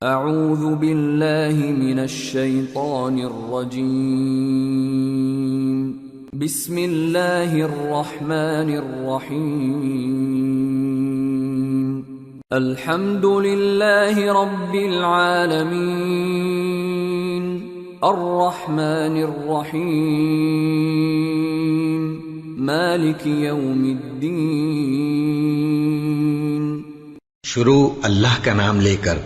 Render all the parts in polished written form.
اعوذ باللہ من الشیطان الرجیم بسم اللہ الرحمن الرحیم الحمد للہ رب العالمین الرحمن الرحیم مالک یوم الدین۔ شروع اللہ کا نام لے کر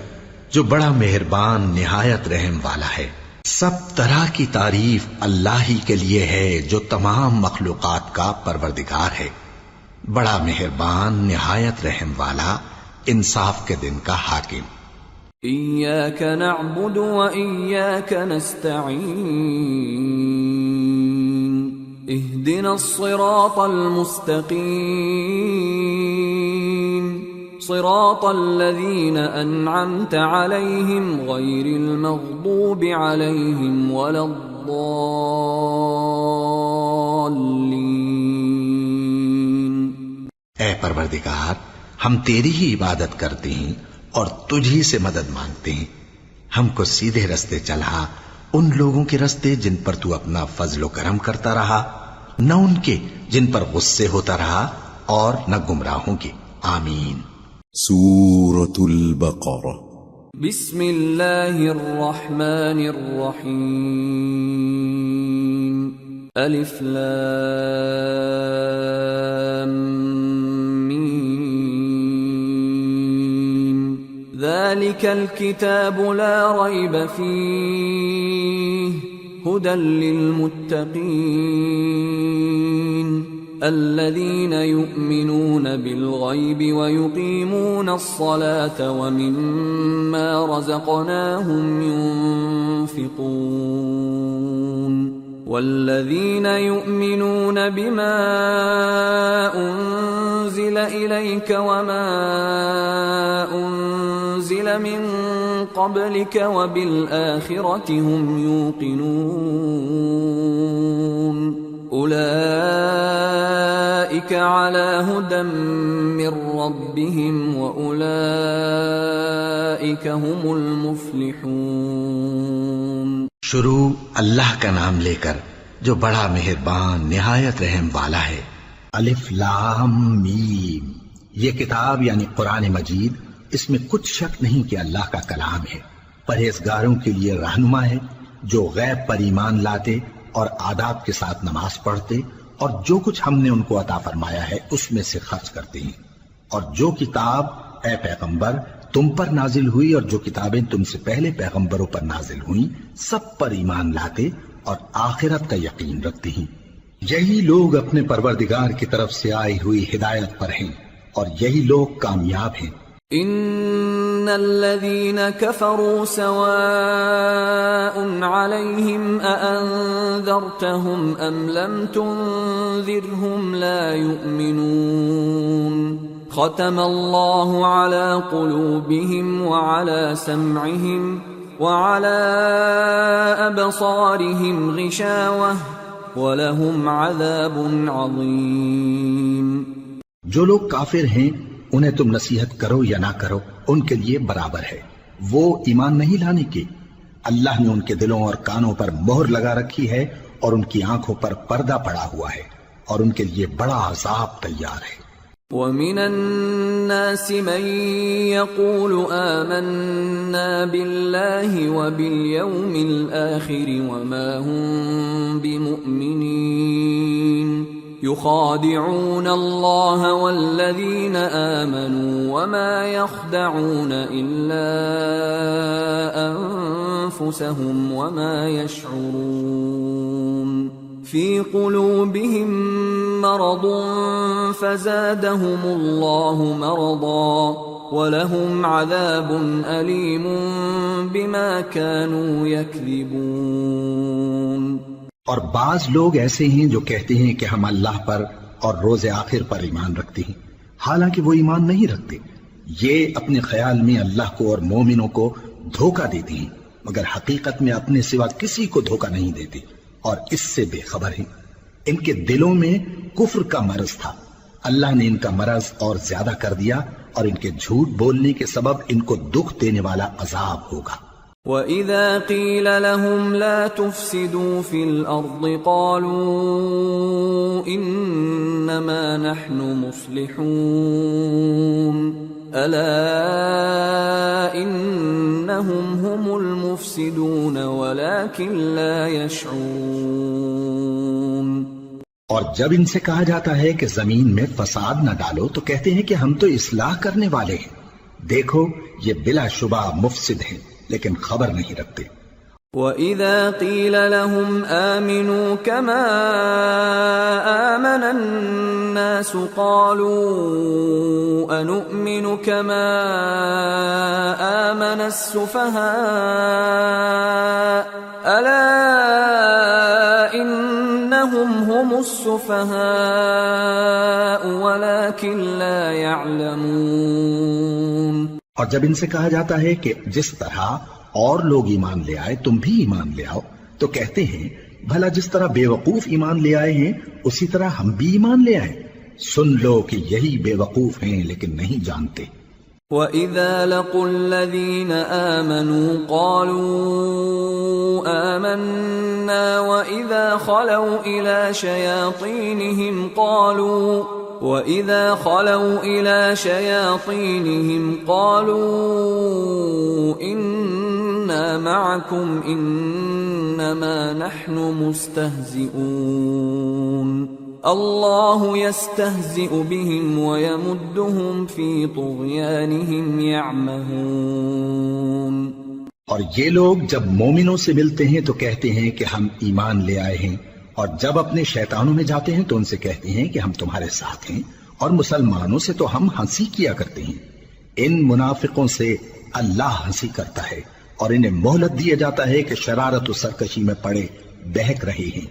جو بڑا مہربان نہایت رحم والا ہے۔ سب طرح کی تعریف اللہ ہی کے لیے ہے جو تمام مخلوقات کا پروردگار ہے، بڑا مہربان نہایت رحم والا، انصاف کے دن کا حاکم۔ ایاک نعبد و ایاک نستعین اہدنا الصراط المستقیم صراط الذین انعمت علیہم غیر المغضوب علیہم ولا الضالین۔ اے پروردگار، ہم تیری ہی عبادت کرتے ہیں اور تجھ ہی سے مدد مانگتے ہیں، ہم کو سیدھے رستے چلا، ان لوگوں کے رستے جن پر تو اپنا فضل و کرم کرتا رہا، نہ ان کے جن پر غصے ہوتا رہا، اور نہ گمراہوں کے۔ آمین۔ سورة البقرہ۔ بسم اللہ الرحمن الرحیم الف لام میم ذالک الکتاب لا ریب فیہ ہدی للمتقین الذين يؤمنون بالغيب ويقيمون الصلاة ومما رزقناهم ينفقون والذين يؤمنون بما أنزل إليك وما أنزل من قبلك وبالآخرة هم يوقنون اولئک علی ھدی من ربہم واولئک ھم المفلحون۔ شروع اللہ کا نام لے کر جو بڑا مہربان نہایت رحم والا ہے۔ الف لام میم، یہ کتاب یعنی قرآن مجید، اس میں کچھ شک نہیں کہ اللہ کا کلام ہے، پرہیزگاروں کے لیے رہنما ہے، جو غیب پر ایمان لاتے اور آداب کے ساتھ نماز پڑھتے اور جو کچھ ہم نے ان کو عطا فرمایا ہے اس میں سے خرچ کرتے ہیں، اور جو کتاب اے پیغمبر تم پر نازل ہوئی اور جو کتابیں تم سے پہلے پیغمبروں پر نازل ہوئیں سب پر ایمان لاتے اور آخرت کا یقین رکھتے ہیں۔ یہی لوگ اپنے پروردگار کی طرف سے آئی ہوئی ہدایت پر ہیں اور یہی لوگ کامیاب ہیں۔ ان الذين كفروا سواء عليهم أأنذرتهم ام لم تنذرهم لا يؤمنون ختم الله على قلوبهم وعلى سمعهم وعلى أبصارهم غشاوة ولهم عذاب عظيم۔ جو لوگ کافر ہیں انہیں تم نصیحت کرو یا نہ کرو ان کے لیے برابر ہے، وہ ایمان نہیں لانے کے، اللہ نے ان کے دلوں اور کانوں پر مہر لگا رکھی ہے اور ان کی آنکھوں پر پردہ پڑا ہوا ہے اور ان کے لیے بڑا عذاب تیار ہے۔ وَمِنَ النَّاسِ مَن يَقُولُ آمَنَّا بِاللَّهِ وَبِالْيَوْمِ الْآخِرِ وَمَا هُمْ بِمُؤْمِنِينَ يخادعون الله والذين آمنوا وما يخدعون إلا أنفسهم وما يشعرون في قلوبهم مرض فزادهم الله مرضا ولهم عذاب أليم بما كانوا يكذبون۔ اور بعض لوگ ایسے ہیں جو کہتے ہیں کہ ہم اللہ پر اور روز آخر پر ایمان رکھتے ہیں، حالانکہ وہ ایمان نہیں رکھتے۔ یہ اپنے خیال میں اللہ کو اور مومنوں کو دھوکہ دیتے ہیں، مگر حقیقت میں اپنے سوا کسی کو دھوکہ نہیں دیتے اور اس سے بے خبر ہیں۔ ان کے دلوں میں کفر کا مرض تھا اللہ نے ان کا مرض اور زیادہ کر دیا اور ان کے جھوٹ بولنے کے سبب ان کو دکھ دینے والا عذاب ہوگا۔ وَإِذَا قِيلَ لَهُمْ لَا تُفْسِدُوا فِي الْأَرْضِ قَالُوا إِنَّمَا نَحْنُ مُصْلِحُونَ أَلَا إِنَّهُمْ هُمُ الْمُفْسِدُونَ وَلَكِنْ لَا يَشْعُرُونَ۔ اور جب ان سے کہا جاتا ہے کہ زمین میں فساد نہ ڈالو تو کہتے ہیں کہ ہم تو اصلاح کرنے والے ہیں، دیکھو یہ بلا شبہ مفسد ہیں لیکن خبر نہیں رکھتے۔ وَإِذَا قِيلَ لَهُمْ آمِنُوا كَمَا آمَنَ النَّاسُ قَالُوا أَنُؤْمِنُ كَمَا آمَنَ السُّفَهَاءُ أَلَا إِنَّهُمْ هُمُ السُّفَهَاءُ وَلَكِنْ لَا يَعْلَمُونَ۔ اور جب ان سے کہا جاتا ہے کہ جس طرح اور لوگ ایمان لے آئے تم بھی ایمان لے آؤ تو کہتے ہیں بھلا جس طرح بے وقوف ایمان لے آئے ہیں اسی طرح ہم بھی ایمان لے آئے۔ سن لو کہ یہی بے وقوف ہیں لیکن نہیں جانتے۔ وَإِذَا لَقُوا الَّذِينَ آمَنُوا قَالُوا آمَنَّا وَإِذَا خَلَوْا إِلَى شَيَاطِينِهِمْ قَالُوا إِنَّا مَعَكُمْ إِنَّمَا نَحْنُ مُسْتَهْزِئُونَ اللَّهُ يَسْتَهْزِئُ بِهِمْ وَيَمُدُّهُمْ فِي طُغْيَانِهِمْ يَعْمَهُونَ۔ اور یہ لوگ جب مومنوں سے ملتے ہیں تو کہتے ہیں کہ ہم ایمان لے آئے ہیں، اور جب اپنے شیطانوں میں جاتے ہیں تو ان سے کہتے ہیں کہ ہم تمہارے ساتھ ہیں، اور مسلمانوں سے تو ہم ہنسی کیا کرتے ہیں۔ ان منافقوں سے اللہ ہنسی کرتا ہے اور انہیں مہلت دیا جاتا ہے کہ شرارت و سرکشی میں پڑے بہک رہے ہیں۔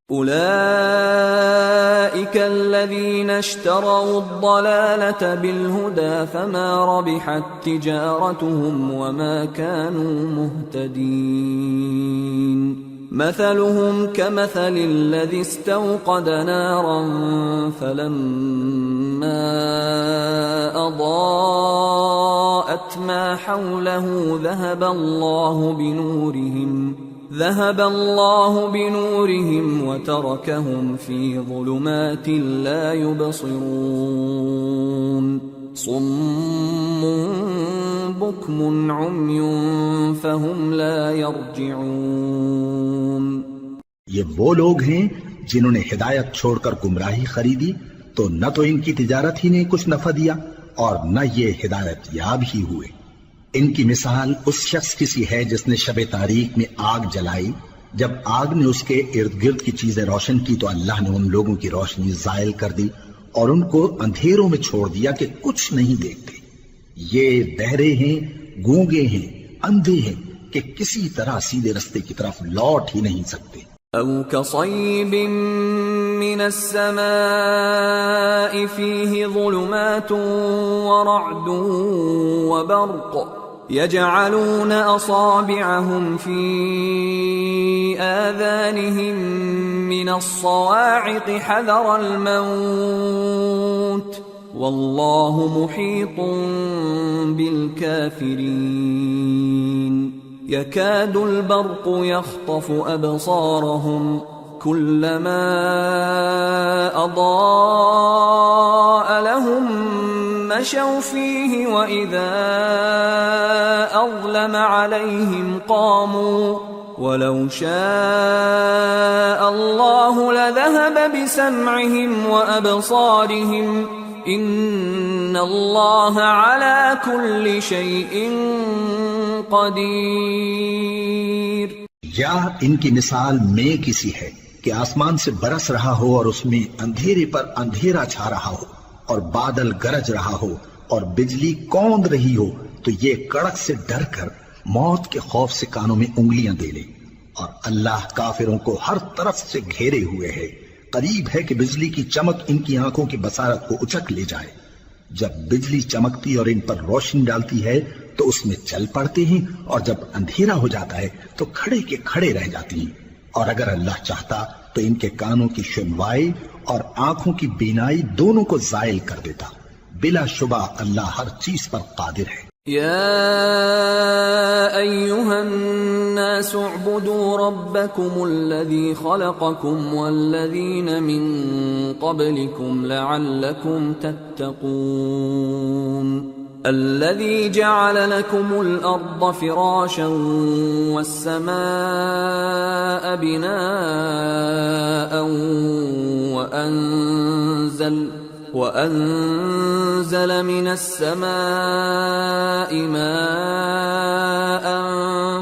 أولئك الذين اشتروا الضلالة بالهدى فما ربحت تجارتهم وما كانوا مهتدين مثلهم كمثل الذي استوقد نارا فلما أضاءت ما حوله ذهب الله بنورهم وتركهم في ظلمات لا يبصرون صم بكم عمي فهم لا يرجعون۔ یہ وہ لوگ ہیں جنہوں نے ہدایت چھوڑ کر گمراہی خریدی تو نہ تو ان کی تجارت ہی نے کچھ نفع دیا اور نہ یہ ہدایت یاب ہی ہوئے۔ ان کی مثال اس شخص کی سی ہے جس نے شب تاریک میں آگ جلائی، جب آگ نے اس کے ارد گرد کی چیزیں روشن کی تو اللہ نے ان لوگوں کی روشنی زائل کر دی اور ان کو اندھیروں میں چھوڑ دیا کہ کچھ نہیں دیکھتے۔ یہ بہرے ہیں، گونگے ہیں، اندھے ہیں کہ کسی طرح سیدھے رستے کی طرف لوٹ ہی نہیں سکتے۔ أو كصيب من السماء فيه ظلمات ورعد وبرق يجعلون أصابعهم في آذانهم من الصواعق حذر الموت والله محيط بالكافرين يكاد البرق يخطف أبصارهم كلما أضاء لهم مشوا فيه وإذا أظلم عليهم قاموا ولو شاء الله لذهب بسمعهم وأبصارهم إن الله على كل شيء قدیر۔ یا ان کی مثال میں کسی ہے کہ آسمان سے برس رہا ہو اور اس میں اندھیرے پر اندھیرا چھا رہا ہو اور بادل گرج رہا ہو اور بجلی کوند رہی ہو تو یہ کڑک سے ڈر کر موت کے خوف سے کانوں میں انگلیاں دے لے، اور اللہ کافروں کو ہر طرف سے گھیرے ہوئے ہے۔ قریب ہے کہ بجلی کی چمک ان کی آنکھوں کی بصارت کو اچک لے جائے۔ جب بجلی چمکتی اور ان پر روشنی ڈالتی ہے تو اس میں چل پڑتے ہیں، اور جب اندھیرا ہو جاتا ہے تو کھڑے کے کھڑے رہ جاتے ہیں، اور اگر اللہ چاہتا تو ان کے کانوں کی سنوائی اور آنکھوں کی بینائی دونوں کو زائل کر دیتا. بلا شبہ اللہ ہر چیز پر قادر ہے. يا أيها الناس اعبدوا ربكم الذي خلقكم والذين من قبلكم لعلكم تتقون الذي جعل لكم الأرض فراشا والسماء بناء وأنزل من السماء ماء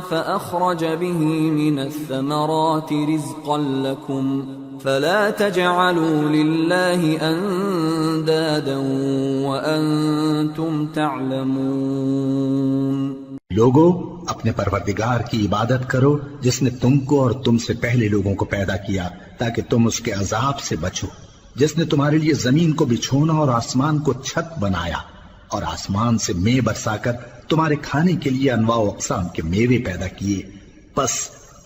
فأخرج به من الثمرات رزقا لكم فلا تجعلوا لله أندادا وأنتم تعلمون. لوگو اپنے پروردگار کی عبادت کرو جس نے تم کو اور تم سے پہلے لوگوں کو پیدا کیا تاکہ تم اس کے عذاب سے بچو، جس نے تمہارے لیے زمین کو بچھونا اور آسمان کو چھت بنایا اور آسمان سے مے برسا کر تمہارے کھانے کے لیے انواع و اقسام کے میوے پیدا کیے. بس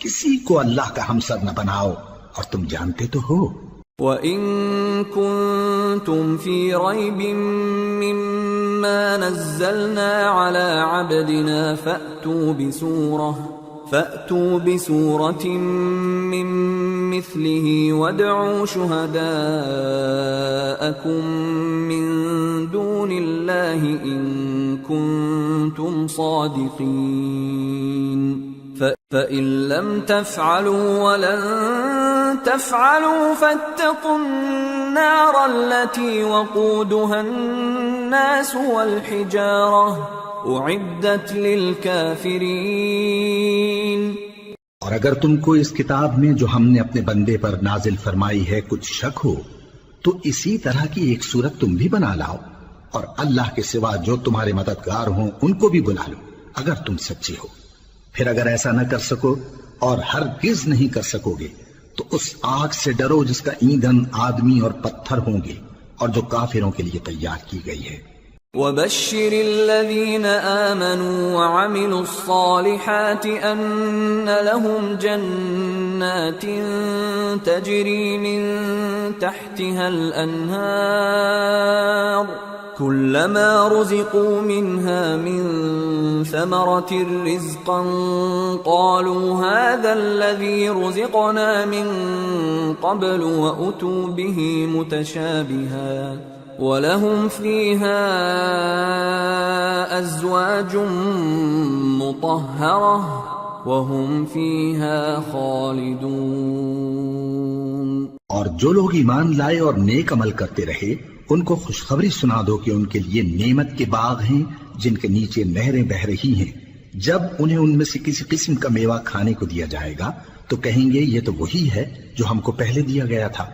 کسی کو اللہ کا ہمسر نہ بناؤ اور تم جانتے تو ہو. وَإِن كُنتُمْ فِي رَيْبٍ مِّمَّا نَزَّلْنَا عَلَى عَبْدِنَا فَأْتُوا بِسُورَةٍ مِّن مِّثْلِهِ وَادْعُوا شُهَدَاءَكُم مِّن دُونِ اللَّهِ إِن كُنتُمْ صَادِقِينَ فَإِن لَّمْ تَفْعَلُوا وَلَن تَفْعَلُوا فَاتَّقُوا النَّارَ الَّتِي وَقُودُهَا النَّاسُ وَالْحِجَارَةُ اعدت للکافرین. اور اگر تم کو اس کتاب میں جو ہم نے اپنے بندے پر نازل فرمائی ہے کچھ شک ہو تو اسی طرح کی ایک صورت تم بھی بنا لاؤ اور اللہ کے سوا جو تمہارے مددگار ہوں ان کو بھی بلا لو اگر تم سچے ہو. پھر اگر ایسا نہ کر سکو اور ہرگز نہیں کر سکو گے تو اس آگ سے ڈرو جس کا ایندھن آدمی اور پتھر ہوں گے اور جو کافروں کے لیے تیار کی گئی ہے. وَبَشِّرِ الَّذِينَ آمَنُوا وَعَمِلُوا الصَّالِحَاتِ أَنَّ لَهُمْ جَنَّاتٍ تَجْرِي مِن تَحْتِهَا الْأَنْهَارُ كُلَّمَا رُزِقُوا مِنْهَا مِن ثَمَرَةٍ رِزْقًا قَالُوا هَذَا الَّذِي رُزِقْنَا مِن قَبْلُ وَأُتُوا بِهِ مُتَشَابِهًا وَلَهُمْ فِيهَا أَزْوَاجٌ مُطَهَّرَةٌ وَهُمْ فِيهَا خَالِدُونَ. اور جو لوگ ایمان لائے اور نیک عمل کرتے رہے ان کو خوشخبری سنا دو کہ ان کے لیے نعمت کے باغ ہیں جن کے نیچے نہریں بہہ رہی ہیں. جب انہیں ان میں سے کسی قسم کا میوہ کھانے کو دیا جائے گا تو کہیں گے یہ تو وہی ہے جو ہم کو پہلے دیا گیا تھا،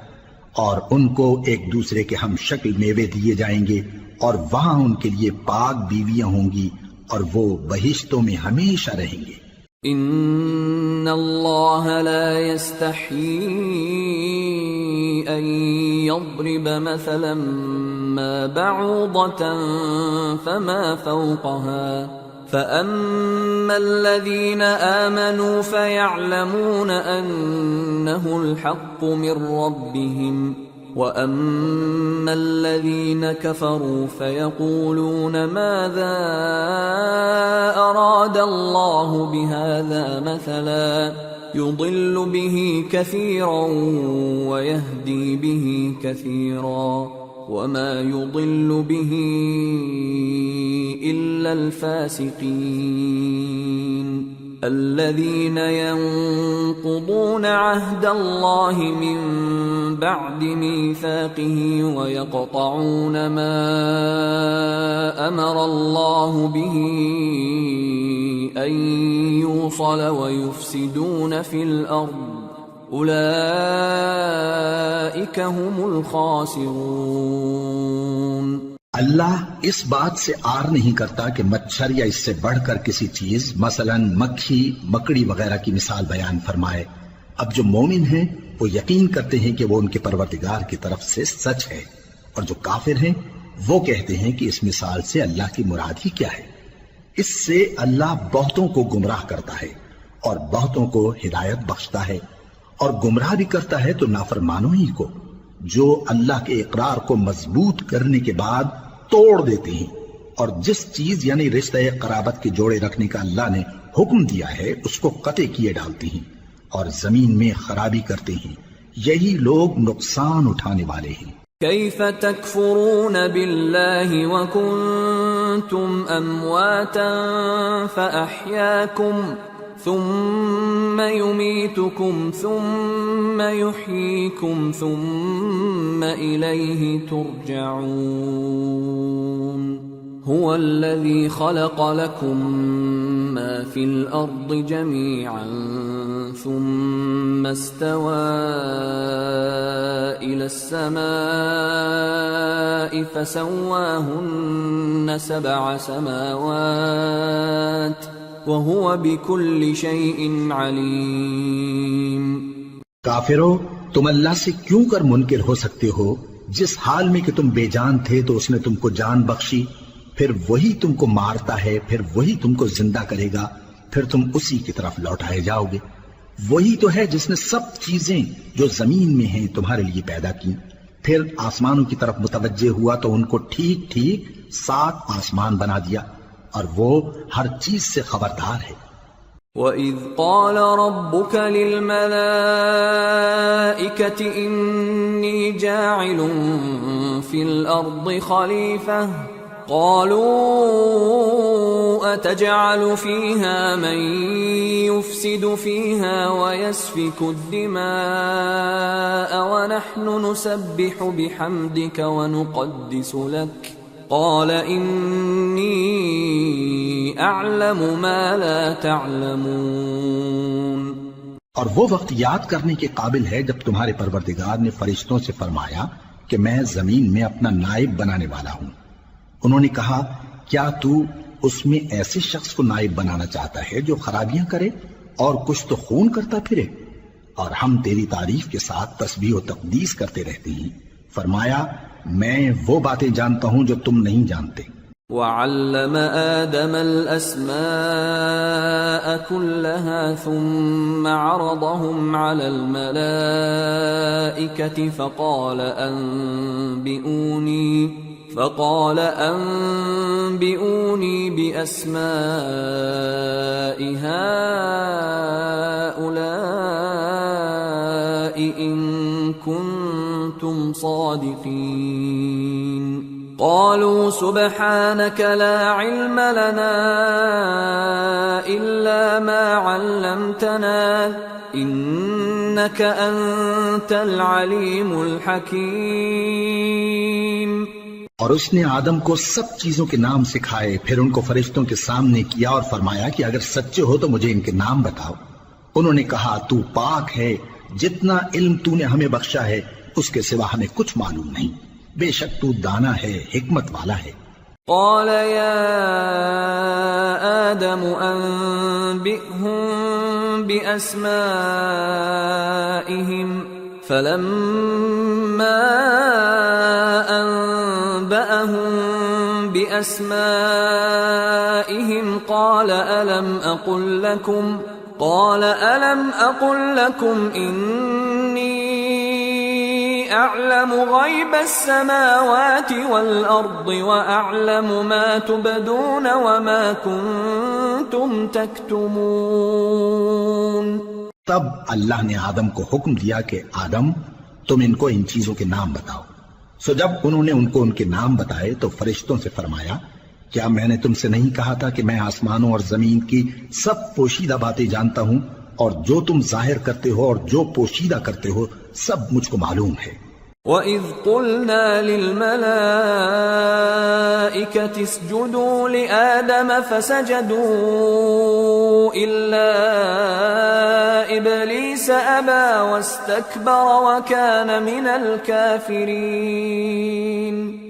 اور ان کو ایک دوسرے کے ہم شکل میوے دیے جائیں گے اور وہاں ان کے لیے پاک بیویاں ہوں گی اور وہ بہشتوں میں ہمیشہ رہیں گے. ان اللہ لا يستحيي ان يضرب مثلا ما بعوضة فما فوقها فأما الذين آمنوا فيعلمون أنه الحق من ربهم وأما الذين كفروا فيقولون ماذا أراد الله بهذا مثلا يضل به كثيرا ويهدي به كثيرا وما يضل به إلا الفاسقين الذين ينقضون عهد الله من بعد ميثاقه ويقطعون ما أمر الله به أن يوصل ويفسدون في الأرض اولئک هم الخاسرون. اللہ اس بات سے آر نہیں کرتا کہ مچھر یا اس سے بڑھ کر کسی چیز مثلا مکھی مکڑی وغیرہ کی مثال بیان فرمائے. اب جو مومن ہیں وہ یقین کرتے ہیں کہ وہ ان کے پروردگار کی طرف سے سچ ہے، اور جو کافر ہیں وہ کہتے ہیں کہ اس مثال سے اللہ کی مراد ہی کیا ہے. اس سے اللہ بہتوں کو گمراہ کرتا ہے اور بہتوں کو ہدایت بخشتا ہے، اور گمراہ بھی کرتا ہے تو نافرمانوں ہی کو، جو اللہ کے اقرار کو مضبوط کرنے کے بعد توڑ دیتے ہیں، اور جس چیز یعنی رشتہ قرابت کے جوڑے رکھنے کا اللہ نے حکم دیا ہے اس کو قطع کیے ڈالتے ہیں اور زمین میں خرابی کرتے ہیں، یہی لوگ نقصان اٹھانے والے ہیں۔ كيف تكفرون بالله وكنتم أمواتا فأحياكم ثم يميتكم ثم يحييكم ثم إليه ترجعون هو الذي خلق لكم ما في الأرض جميعا ثم استوى إلى السماء فسواهن 7 سماوات وهو بكل شيء عليم۔ کافرو، تم اللہ سے کیوں کر منکر ہو سکتے ہو؟ جس حال میں کہ تم بے جان تھے تو اس نے تم کو جان بخشی، پھر وہی تم کو مارتا ہے، پھر وہی تم کو زندہ کرے گا، پھر تم اسی کی طرف لوٹائے جاؤ گے۔ وہی تو ہے جس نے سب چیزیں جو زمین میں ہیں تمہارے لیے پیدا کی، پھر آسمانوں کی طرف متوجہ ہوا تو ان کو ٹھیک ٹھیک 7 آسمان بنا دیا، اور وہ ہر چیز سے خبردار ہے۔ وَإِذْ قَالَ رَبُّكَ لِلْمَلَائِكَةِ إِنِّي جَاعِلٌ فِي الْأَرْضِ خَلِيفَةً قَالُوا أَتَجْعَلُ فِيهَا مَن يُفْسِدُ فِيهَا وَيَسْفِكُ الدِّمَاءَ وَنَحْنُ نُسَبِّحُ بِحَمْدِكَ وَنُقَدِّسُ لَكَ قال انی اعلم ما لا تعلمون۔ اور وہ وقت یاد کرنے کے قابل ہے جب تمہارے پروردگار نے فرشتوں سے فرمایا کہ میں زمین میں اپنا نائب بنانے والا ہوں۔ انہوں نے کہا کیا تو اس میں ایسے شخص کو نائب بنانا چاہتا ہے جو خرابیاں کرے اور کچھ تو خون کرتا پھرے؟ اور ہم تیری تعریف کے ساتھ تسبیح و تقدیس کرتے رہتے ہیں۔ فرمایا میں وہ باتیں جانتا ہوں جو تم نہیں جانتے۔ وَعَلَّمَ آدَمَ الْأَسْمَاءَ كُلَّهَا ثُمَّ عَرَضَهُمْ عَلَى الْمَلَائِكَةِ فقال أنبئوني بأسماء هؤلاء إن كنتم صادقين قالوا سبحانك لا علم لنا إلا ما علمتنا إنك أنت العليم الحكيم۔ اور اس نے آدم کو سب چیزوں کے نام سکھائے، پھر ان کو فرشتوں کے سامنے کیا اور فرمایا کہ اگر سچے ہو تو مجھے ان کے نام بتاؤ۔ انہوں نے کہا تو پاک ہے، جتنا علم تو نے ہمیں بخشا ہے اس کے سوا ہمیں کچھ معلوم نہیں، بے شک تو دانا ہے، حکمت والا ہے۔ قال يا آدم أنبئهم بأسمائهم فلما أنبأهم بأسمائهم قال ألم أقل لكم إني أعلم غيب السماوات والأرض وأعلم ما تبدون وما كنتم تكتمون۔ تب اللہ نے آدم کو حکم دیا کہ آدم تم ان کو ان چیزوں کے نام بتاؤ۔ سو جب انہوں نے ان کو ان کے نام بتائے تو فرشتوں سے فرمایا کیا میں نے تم سے نہیں کہا تھا کہ میں آسمانوں اور زمین کی سب پوشیدہ باتیں جانتا ہوں، اور جو تم ظاہر کرتے ہو اور جو پوشیدہ کرتے ہو سب مجھ کو معلوم ہے۔ وَإِذْ قُلْنَا لِلْمَلَائِكَةِ اسْجُدُوا لِآدَمَ فَسَجَدُوا إِلَّا إِبْلِيسَ أَبَى وَاسْتَكْبَرَ وَكَانَ مِنَ الْكَافِرِينَ۔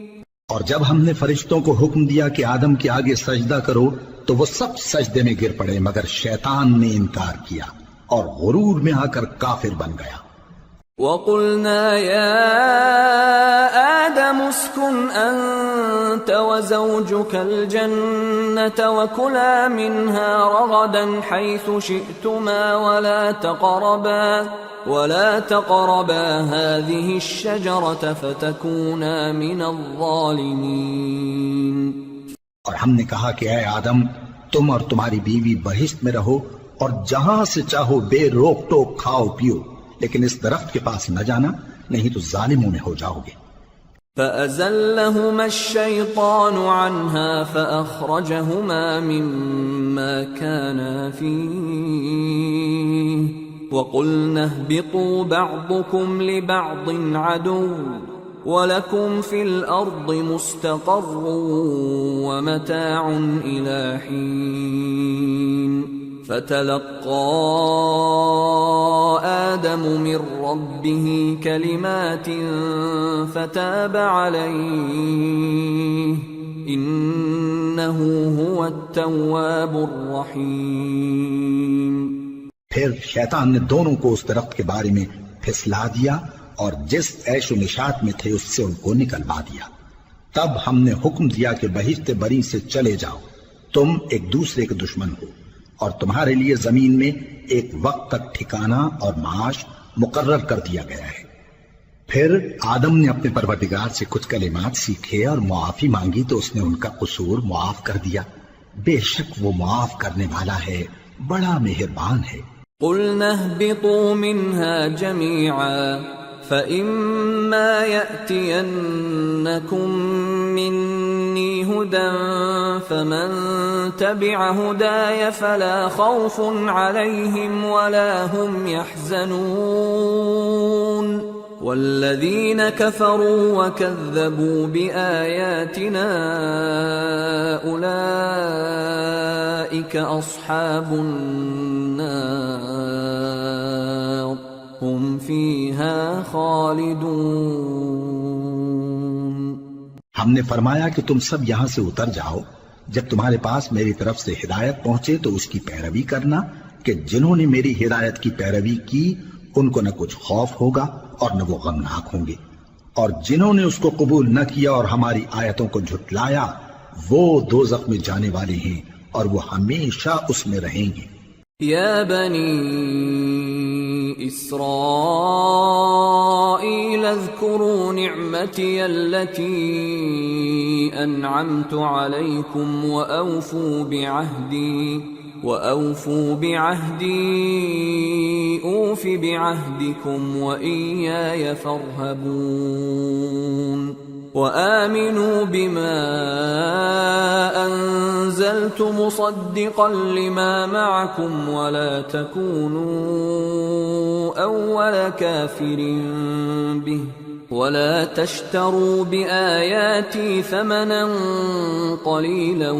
اور جب ہم نے فرشتوں کو حکم دیا کہ آدم کے آگے سجدہ کرو تو وہ سب سجدے میں گر پڑے مگر شیطان نے انکار کیا اور غرور میں آ کر کافر بن گیا۔ وَقُلْنَا يَا آدَمُ اسْكُنْ أَنْتَ أنت وزوجك الجنة وكلا منها رغدا حيث شئتما ولا تقربا هذه الشجرة فتكونا من الظالمين. اور ہم نے کہا کہ اے آدم تم اور تمہاری بیوی بہشت میں رہو اور جہاں سے چاہو بے روک ٹوک کھاؤ پیو، لیکن اس درخت کے پاس نہ جانا نہیں تو ظالموں میں ہو جاؤ گے۔ فأزلهما الشيطان عنها فأخرجهما مما كانا فيه وقلنا اهبطوا بعضكم لبعض عدو وَلَكُمْ فِي الْأَرْضِ مُسْتَقَرٌّ وَمَتَاعٌ إِلَى حِينٍ فَتَلَقَّى آدَمُ مِنْ رَبِّهِ كَلِمَاتٍ فَتَابَ عَلَيْهِ إِنَّهُ هُوَ التَّوَّابُ الرَّحِيمُ۔ پھر شیطان نے دونوں کو اس درخت کے بارے میں پھسلا دیا اور جس عیش و نشاط میں تھے اس سے ان کو نکلوا دیا۔ تب ہم نے حکم دیا کہ بہشت بری سے چلے جاؤ، تم ایک دوسرے کے دشمن ہو، اور تمہارے لیے زمین میں ایک وقت تک ٹھکانہ اور معاش مقرر کر دیا گیا ہے۔ پھر آدم نے اپنے پروردگار سے کچھ کلمات سیکھے اور معافی مانگی تو اس نے ان کا قصور معاف کر دیا، بے شک وہ معاف کرنے والا ہے، بڑا مہربان ہے۔ قُلْنَا اهْبِطُوا مِنْهَا جَمِيعًا فَإِمَّا يَأْتِيَنَّكُمْ مِنِّي هُدًى فَمَنْ تَبِعَ هُدَايَ فَلَا خَوْفٌ عَلَيْهِمْ وَلَا هُمْ يَحْزَنُونَ وَالَّذِينَ كَفَرُوا وَكَذَّبُوا بِآيَاتِنَا أُولَئِكَ أَصْحَابُ النَّارِ ہم فیہا خالدون۔ ہم نے فرمایا کہ تم سب یہاں سے اتر جاؤ، جب تمہارے پاس میری طرف سے ہدایت پہنچے تو اس کی پیروی کرنا کہ جنہوں نے میری ہدایت کی پیروی کی ان کو نہ کچھ خوف ہوگا اور نہ وہ غمناک ہوں گے، اور جنہوں نے اس کو قبول نہ کیا اور ہماری آیتوں کو جھٹلایا وہ دوزخ میں جانے والے ہیں اور وہ ہمیشہ اس میں رہیں گے۔ یا بنی إسرائيل اذكروا نعمتي التي أنعمت عليكم وأوفوا بعهدي أوف بعهدكم وإياي فارهبون وآمنوا بما أنزلت مصدقا لما معكم ولا تكونوا أول كافر به ولا تشتروا بآياتي ثمنا قليلا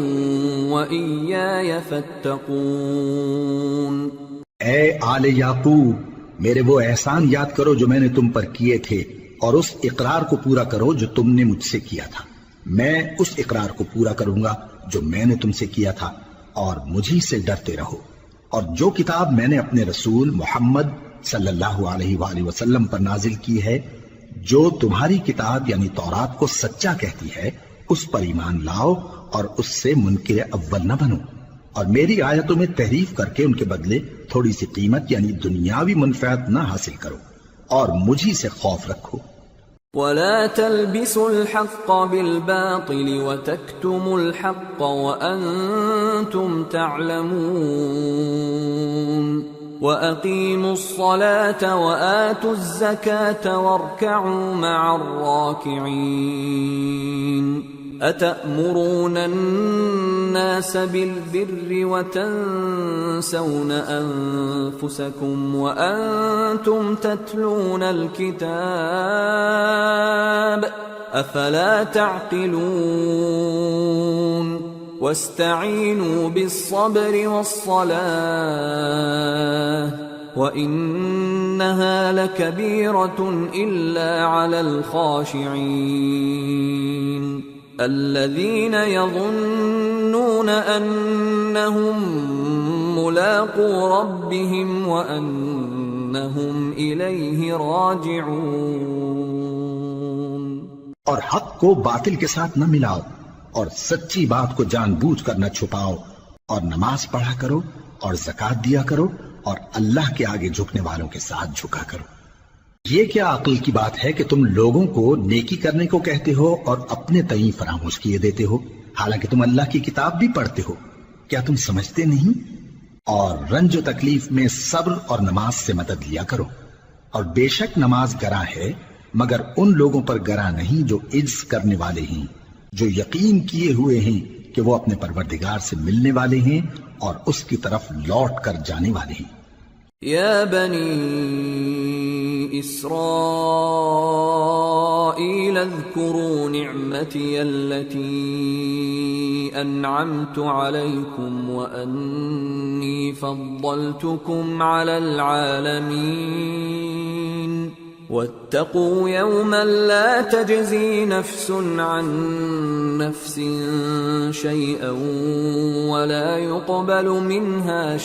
وإياي فاتقون۔ اے آل یعقوب، میرے وہ احسان یاد کرو جو میں نے تم پر کیے تھے، اور اس اقرار کو پورا کرو جو تم نے مجھ سے کیا تھا۔ میں اس اقرار کو پورا کروں گا جو میں نے تم سے کیا تھا، اور مجھی سے ڈرتے رہو۔ اور جو کتاب میں نے اپنے رسول محمد صلی اللہ علیہ وآلہ وسلم پر نازل کی ہے، جو تمہاری کتاب یعنی تورات کو سچا کہتی ہے، اس پر ایمان لاؤ اور اس سے منکر اول نہ بنو، اور میری آیتوں میں تحریف کر کے ان کے بدلے تھوڑی سی قیمت یعنی دنیاوی منفعت نہ حاصل کرو، اور مجھی سے خوف رکھو۔ وَلَا تَلْبِسُوا الْحَقَّ بِالْبَاطِلِ وَتَكْتُمُوا الْحَقَّ وَأَنْتُمْ تَعْلَمُونَ وَأَقِيمُوا الصَّلَاةَ وَآتُوا الزَّكَاةَ وَارْكَعُوا مَعَ الرَّاكِعِينَ أَتَأْمُرُونَ النَّاسَ بِالْبِرِّ وَتَنْسَوْنَ أَنفُسَكُمْ وَأَنْتُمْ تَتْلُونَ الْكِتَابَ أَفَلَا تَعْقِلُونَ وَاسْتَعِينُوا بِالصَّبْرِ وَالصَّلَاةِ وَإِنَّهَا لَكَبِيرَةٌ إِلَّا عَلَى الْخَاشِعِينَ الَّذِينَ يَظُنُّونَ أَنَّهُمْ مُلَاقُو رَبِّهِمْ وَأَنَّهُمْ إِلَيْهِ راجعون۔ اور حق کو باطل کے ساتھ نہ ملاؤ، اور سچی بات کو جان بوجھ کر نہ چھپاؤ، اور نماز پڑھا کرو اور زکات دیا کرو، اور اللہ کے آگے جھکنے والوں کے ساتھ جھکا کرو۔ یہ کیا عقل کی بات ہے کہ تم لوگوں کو نیکی کرنے کو کہتے ہو اور اپنے تئیں فراموش کیے دیتے ہو، حالانکہ تم اللہ کی کتاب بھی پڑھتے ہو؟ کیا تم سمجھتے نہیں؟ اور رنج و تکلیف میں صبر اور نماز سے مدد لیا کرو، اور بے شک نماز گراں ہے، مگر ان لوگوں پر گراں نہیں جو عجز کرنے والے ہیں، جو یقین کیے ہوئے ہیں کہ وہ اپنے پروردگار سے ملنے والے ہیں اور اس کی طرف لوٹ کر جانے والے ہیں۔ یا بنی اسرائیل اذکروا نعمتی التي انعمت علیکم وانی فضلتکم علی العالمین واتقوا يوما لا تجزي نفس عن نفس شيئا ولا يقبل منها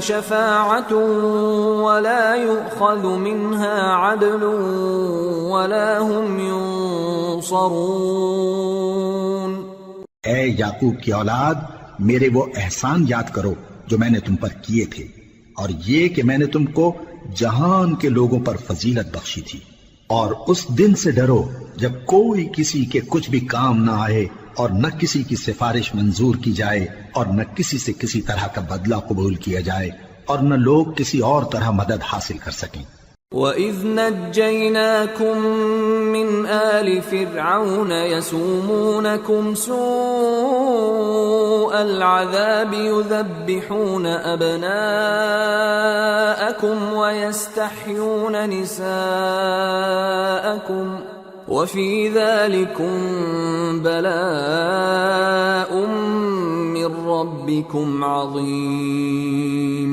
شفاعة ولا يؤخذ منها عدل ولا هم ينصرون۔ اے یعقوب کی اولاد، میرے وہ احسان یاد کرو جو میں نے تم پر کیے تھے، اور یہ کہ میں نے تم کو جہان کے لوگوں پر فضیلت بخشی تھی، اور اس دن سے ڈرو جب کوئی کسی کے کچھ بھی کام نہ آئے، اور نہ کسی کی سفارش منظور کی جائے، اور نہ کسی سے کسی طرح کا بدلہ قبول کیا جائے، اور نہ لوگ کسی اور طرح مدد حاصل کر سکیں۔ وَإِذْ نَجَّيْنَاكُمْ مِنْ آلِ فِرْعَوْنَ يَسُومُونَكُمْ سُوءَ الْعَذَابِ يُذَبِّحُونَ أَبْنَاءَكُمْ وَيَسْتَحْيُونَ نِسَاءَكُمْ وَفِي ذَلِكُمْ بَلَاءٌ مِّن رَّبِّكُمْ عَظِيمٌ۔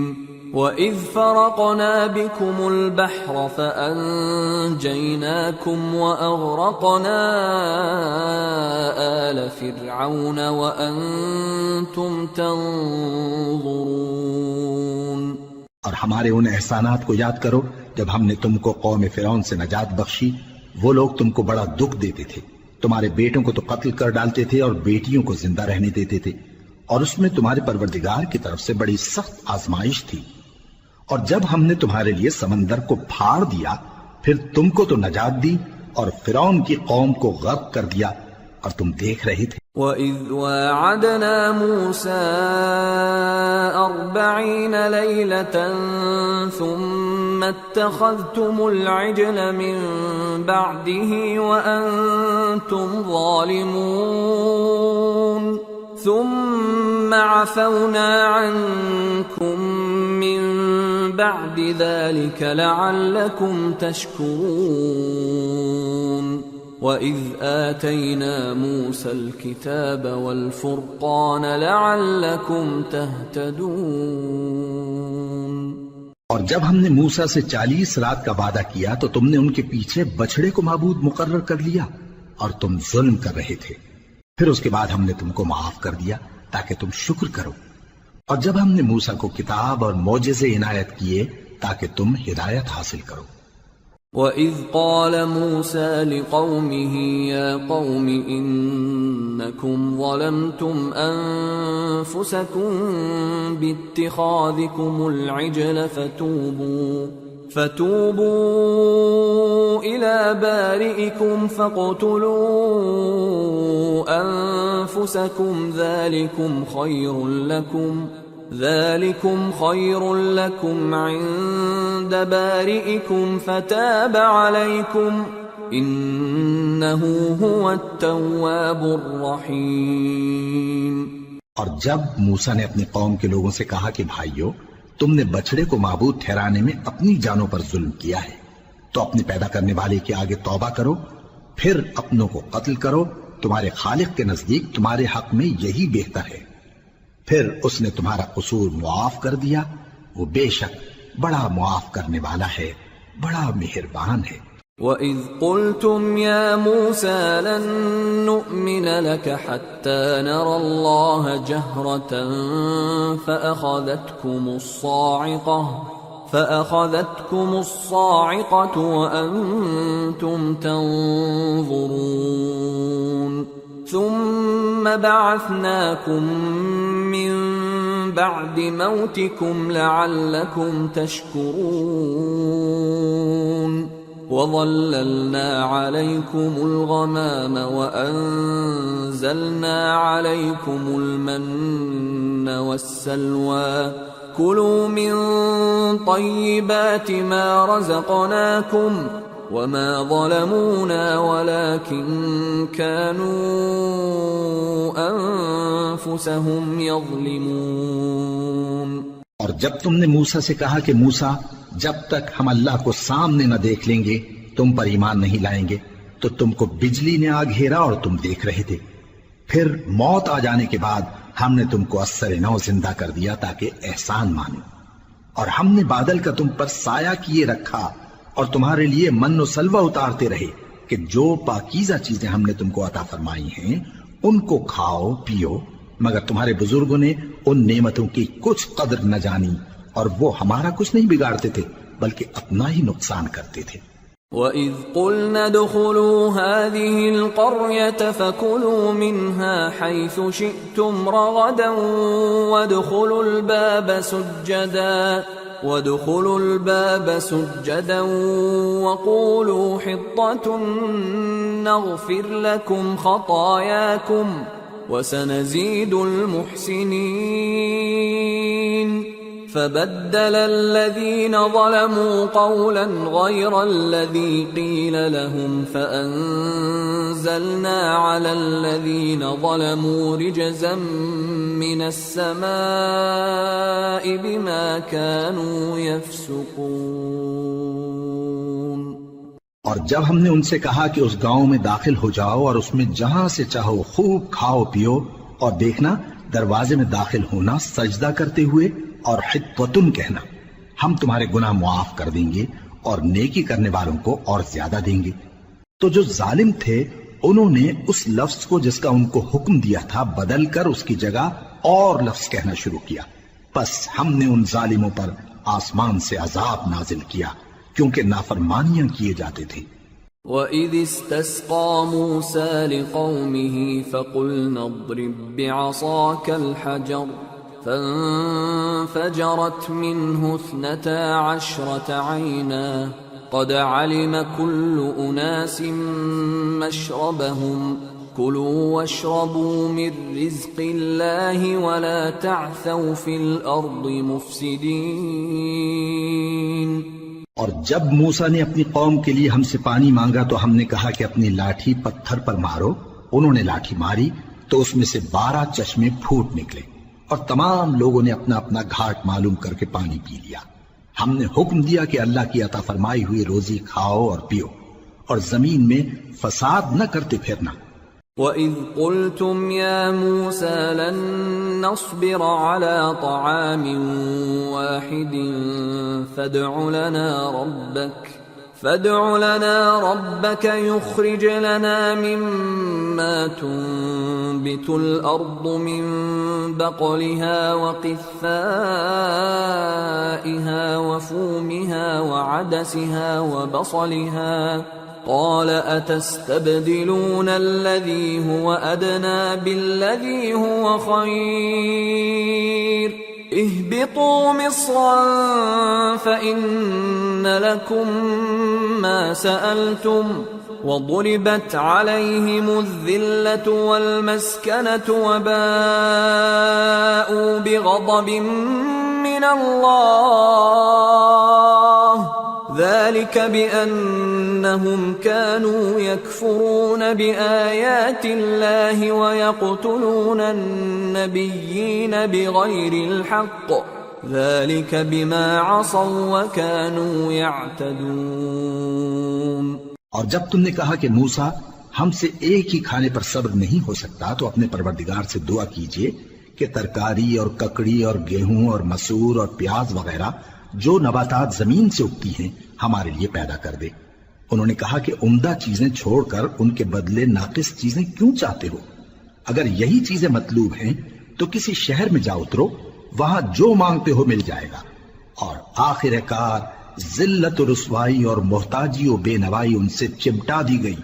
وَإِذْ فَرَقْنَا بِكُمُ الْبَحْرَ فَأَنجَيْنَاكُمْ وَأَغْرَقْنَا آلَ فِرْعَوْنَ وَأَنْتُمْ تَنظُرُونَ۔ اور ہمارے ان احسانات کو یاد کرو جب ہم نے تم کو قوم فرعون سے نجات بخشی۔ وہ لوگ تم کو بڑا دکھ دیتے تھے، تمہارے بیٹوں کو تو قتل کر ڈالتے تھے اور بیٹیوں کو زندہ رہنے دیتے تھے، اور اس میں تمہارے پروردگار کی طرف سے بڑی سخت آزمائش تھی۔ اور جب ہم نے تمہارے لیے سمندر کو پھاڑ دیا، پھر تم کو تو نجات دی اور فرعون کی قوم کو غرق کر دیا، اور تم دیکھ رہے تھے۔ وَإِذْ وَاعَدْنَا مُوسَىٰ 40 لَيْلَةً ثُمَّ اتَّخَذْتُمُ الْعِجْلَ مِن بَعْدِهِ وَأَنْتُمْ ظَالِمُونَ ثُمَّ عَفَوْنَا عَنْكُمْ مِن بَعْدِ ذَلِكَ لَعَلَّكُمْ تَشْكُرُونَ۔ وَإِذْ آتَيْنَا مُوسَى الْكِتَابَ وَالْفُرْقَانَ لَعَلَّكُمْ تَهْتَدُونَ۔ اور جب ہم نے موسیٰ سے 40 رات کا وعدہ کیا تو تم نے ان کے پیچھے بچڑے کو معبود مقرر کر لیا، اور تم ظلم کر رہے تھے۔ پھر اس کے بعد ہم نے تم کو معاف کر دیا تاکہ تم شکر کرو۔ اور جب ہم نے موسیٰ کو کتاب اور معجزے عنایت کیے تاکہ تم ہدایت حاصل کرو۔ وَإِذْ قَالَ مُوسَىٰ لِقَوْمِهِ يَا قَوْمِ إِنَّكُمْ ظَلَمْتُمْ أَنفُسَكُمْ بِاتِّخَاذِكُمُ الْعِجْلَ فَتُوبُوا إِلَىٰ بَارِئِكُمْ فَاقْتُلُوا أَنفُسَكُمْ ذَلِكُمْ خَيْرٌ لَكُمْ عِندَ بَارِئِكُمْ فَتَابَ عَلَيْكُمْ إِنَّهُ هُوَ التَّوَّابُ الرَّحِيمُ۔ اور جب موسیٰ نے اپنی قوم کے لوگوں سے کہا کہ بھائیو، تم نے بچڑے کو معبود ٹھہرانے میں اپنی جانوں پر ظلم کیا ہے، تو اپنے پیدا کرنے والے کے آگے توبہ کرو، پھر اپنوں کو قتل کرو، تمہارے خالق کے نزدیک تمہارے حق میں یہی بہتر ہے۔ پھر اس نے تمہارا قصور معاف کر دیا، وہ بے شک بڑا معاف کرنے والا ہے، بڑا مہربان ہے۔ وَإِذْ قُلْتُمْ يَا مُوسَىٰ لَن نُّؤْمِنَ لَكَ حَتَّىٰ نَرَى اللَّهَ جَهْرَةً فأخذتكم الصاعقة وأنتم تنظرون ثم بعثناكم من بعد موتكم لعلكم تشكرون وظللنا عليكم الغمام وأنزلنا عليكم المن والسلوى كلوا من طيبات ما رزقناكم وما ظلمونا ولكن كانوا أنفسهم يظلمون۔ اور جب تم نے موسیٰ سے کہا کہ موسیٰ جب تک ہم اللہ کو سامنے نہ دیکھ لیں گے تم پر ایمان نہیں لائیں گے، تو تم کو بجلی نے آ گھیرا اور تم دیکھ رہے تھے، پھر موت آ جانے کے بعد ہم نے تم کو اثر نو زندہ کر دیا تاکہ احسان مانو، اور ہم نے بادل کا تم پر سایہ کیے رکھا اور تمہارے لیے من و سلوہ اتارتے رہے کہ جو پاکیزہ چیزیں ہم نے تم کو عطا فرمائی ہیں ان کو کھاؤ پیو، مگر تمہارے بزرگوں نے ان نعمتوں کی کچھ قدر نہ جانی اور وہ ہمارا کچھ نہیں بگاڑتے تھے بلکہ اپنا ہی نقصان کرتے تھے۔ وَإِذْ قُلْنَا ادْخُلُوا هَٰذِهِ الْقَرْيَةَ فَكُلُوا مِنْهَا حَيْثُ شِئْتُمْ رَغَدًا وَادْخُلُوا الْبَابَ سُجَّدًا وَقُولُوا حِطَّةٌ نَغْفِرْ لَكُمْ خَطَايَاكُمْ وَسَنَزِيدُ الْمُحْسِنِينَ فبدل الذين ظلموا قولا غير الذي قيل لهم فأنزلنا على الذين ظلموا رجزا من السماء بما كانوا يفسقون۔ اور جب ہم نے ان سے کہا کہ اس گاؤں میں داخل ہو جاؤ اور اس میں جہاں سے چاہو خوب کھاؤ پیو، اور دیکھنا دروازے میں داخل ہونا سجدہ کرتے ہوئے اور حطوتن کہنا، ہم تمہارے گناہ معاف کر دیں گے اور نیکی کرنے والوں کو اور زیادہ دیں گے۔ تو جو ظالم تھے انہوں نے اس لفظ کو جس کا ان کو حکم دیا تھا بدل کر اس کی جگہ اور لفظ کہنا شروع کیا، پس ہم نے ان ظالموں پر آسمان سے عذاب نازل کیا کیونکہ نافرمانیاں کیے جاتے تھے۔ وَإِذِ اسْتَسْقَىٰ مُوسَىٰ لِقَوْمِهِ فَقُلْنَا اضْرِب بِّعَصَاكَ الْحَجَرَ فانفجرت منه 12 عينا قد علم كل أناس مشربهم كلوا واشربوا من رزق الله ولا تعثوا في الأرض مفسدين۔ اور جب موسیٰ نے اپنی قوم کے لیے ہم سے پانی مانگا تو ہم نے کہا کہ اپنی لاٹھی پتھر پر مارو، انہوں نے لاٹھی ماری تو اس میں سے 12 چشمے پھوٹ نکلے اور تمام لوگوں نے اپنا اپنا گھاٹ معلوم کر کے پانی پی لیا۔ ہم نے حکم دیا کہ اللہ کی عطا فرمائی ہوئی روزی کھاؤ اور پیو اور زمین میں فساد نہ کرتے پھرنا۔ وَإِذْ قُلْتُمْ يَا مُوسَىٰ لَن نَّصْبِرَ عَلَىٰ طَعَامٍ وَاحِدٍ فادع لنا ربك يخرج لنا مما تنبت الأرض من بقلها وقثائها وفومها وعدسها وبصلها قال أتستبدلون الذي هو أدنى بالذي هو خير اهبطوا مصرا فإن لكم ما سألتم وضربت عليهم الذلة والمسكنة وباءوا بغضب من الله ذلك بأنهم كانوا يكفرون بآيات الله ويقتلون النبيين بغير الحق ذلك بما عصوا وكانوا يعتدون۔ اور جب تم نے کہا کہ موسیٰ ہم سے ایک ہی کھانے پر صبر نہیں ہو سکتا تو اپنے پروردگار سے دعا کیجئے کہ ترکاری اور ککڑی اور گیہوں اور مسور اور پیاز وغیرہ جو نباتات زمین سے اگتی ہیں ہمارے لیے پیدا کر دے۔ انہوں نے کہا کہ عمدہ چیزیں چھوڑ کر ان کے بدلے ناقص چیزیں کیوں چاہتے ہو؟ اگر یہی چیزیں مطلوب ہیں تو کسی شہر میں جا اترو، وہاں جو مانگتے ہو مل جائے گا، اور آخر کار ذلت و رسوائی اور محتاجی و بے نوائی ان سے چمٹا دی گئی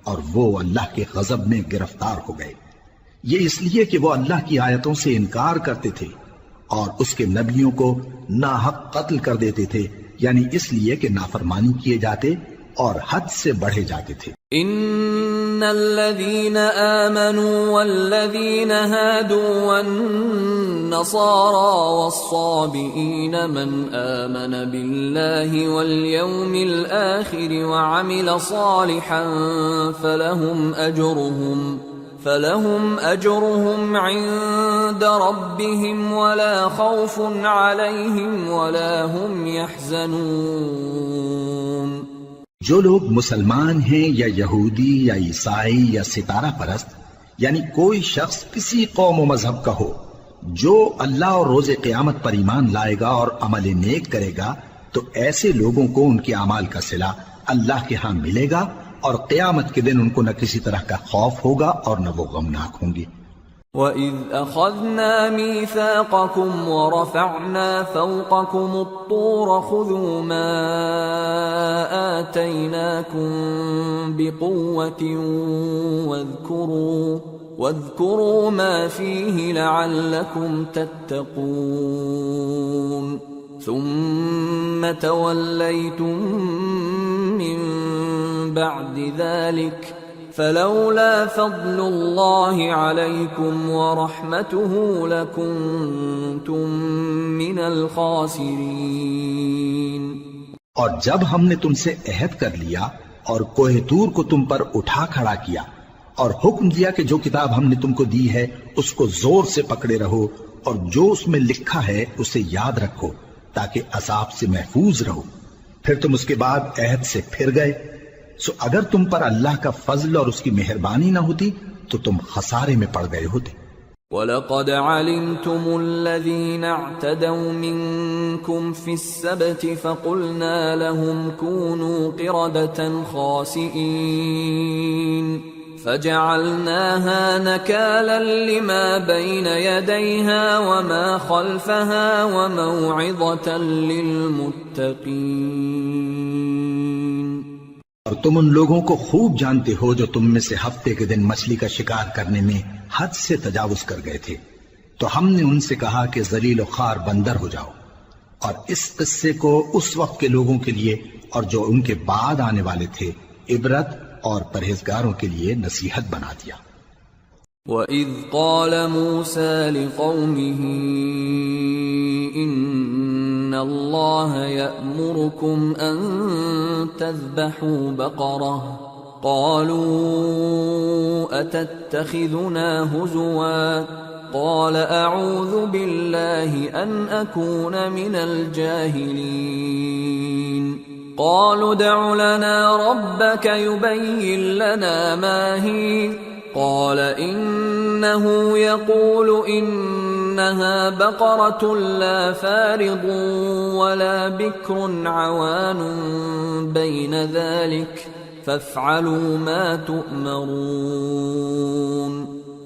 اور وہ اللہ کے غضب میں گرفتار ہو گئے، یہ اس لیے کہ وہ اللہ کی آیتوں سے انکار کرتے تھے اور اس کے نبیوں کو ناحق قتل کر دیتے تھے، یعنی اس لیے کہ نافرمانی کیے جاتے اور حد سے بڑھے جاتے تھے۔ ان الذين آمنوا والذين هادوا والنصارى والصابئين من آمن بالله واليوم الآخر وعمل صالحا فلهم أجرهم عند ربهم ولا خوف عليهم ولا هم يحزنون۔ جو لوگ مسلمان ہیں یا یہودی یا عیسائی یا ستارہ پرست، یعنی کوئی شخص کسی قوم و مذہب کا ہو، جو اللہ اور روز قیامت پر ایمان لائے گا اور عمل نیک کرے گا تو ایسے لوگوں کو ان کے اعمال کا صلہ اللہ کے ہاں ملے گا اور قیامت کے دن ان کو نہ کسی طرح کا خوف ہوگا اور نہ وہ غمناک ہوں گے۔ وَإِذْ أَخَذْنَا مِيثَاقَكُمْ وَرَفَعْنَا فَوْقَكُمُ الطُّورَ خُذُوا مَا آتَيْنَاكُمْ بِقُوَّةٍ وَاذْكُرُوا مَا فِيهِ لَعَلَّكُمْ تَتَّقُونَ ثُمَّ تَوَلَّيْتُمْ مِنْ بَعْدِ ذَلِكَ فلولا فضل اللہ علیکم ورحمتہ لکنتم من الخاسرین۔ اور جب ہم نے تم سے عہد کر لیا اور کوہ طور کو تم پر اٹھا کھڑا کیا اور حکم دیا کہ جو کتاب ہم نے تم کو دی ہے اس کو زور سے پکڑے رہو اور جو اس میں لکھا ہے اسے یاد رکھو تاکہ عذاب سے محفوظ رہو، پھر تم اس کے بعد عہد سے پھر گئے، سو اگر تم پر اللہ کا فضل اور اس کی مہربانی نہ ہوتی تو تم خسارے میں پڑ گئے ہوتے۔ وَلَقَدْ عَلِمْتُمُ الَّذِينَ اعْتَدَوْا مِنْكُمْ فِي السَّبْتِ فَقُلْنَا لَهُمْ كُونُوا قِرَدَةً خَاسِئِينَ فَجَعَلْنَاهَا نَكَالًا لِمَا بَيْنَ يَدَيْهَا وَمَا خَلْفَهَا وَمَوْعِظَةً لِلْمُتَّقِينَ۔ اور تم ان لوگوں کو خوب جانتے ہو جو تم میں سے ہفتے کے دن مچھلی کا شکار کرنے میں حد سے تجاوز کر گئے تھے، تو ہم نے ان سے کہا کہ ذلیل و خوار بندر ہو جاؤ، اور اس قصے کو اس وقت کے لوگوں کے لیے اور جو ان کے بعد آنے والے تھے عبرت اور پرہیزگاروں کے لیے نصیحت بنا دیا۔ وَإِذْ قَالَ مُوسَى لِقَوْمِهِ إِنَّ اللَّهَ يَأْمُرُكُمْ أَن تَذْبَحُوا بَقَرَةً قَالُوا أَتَتَّخِذُنَا هُزُوًا قَالَ أَعُوذُ بِاللَّهِ أَنْ أَكُونَ مِنَ الْجَاهِلِينَ قَالُوا ادْعُ لَنَا رَبَّكَ يُبَيِّن لَّنَا مَا هِيَ قال إنه يقول إنها بقرة لا فارض ولا بكر عوان بين ذلك فافعلوا ما تؤمرون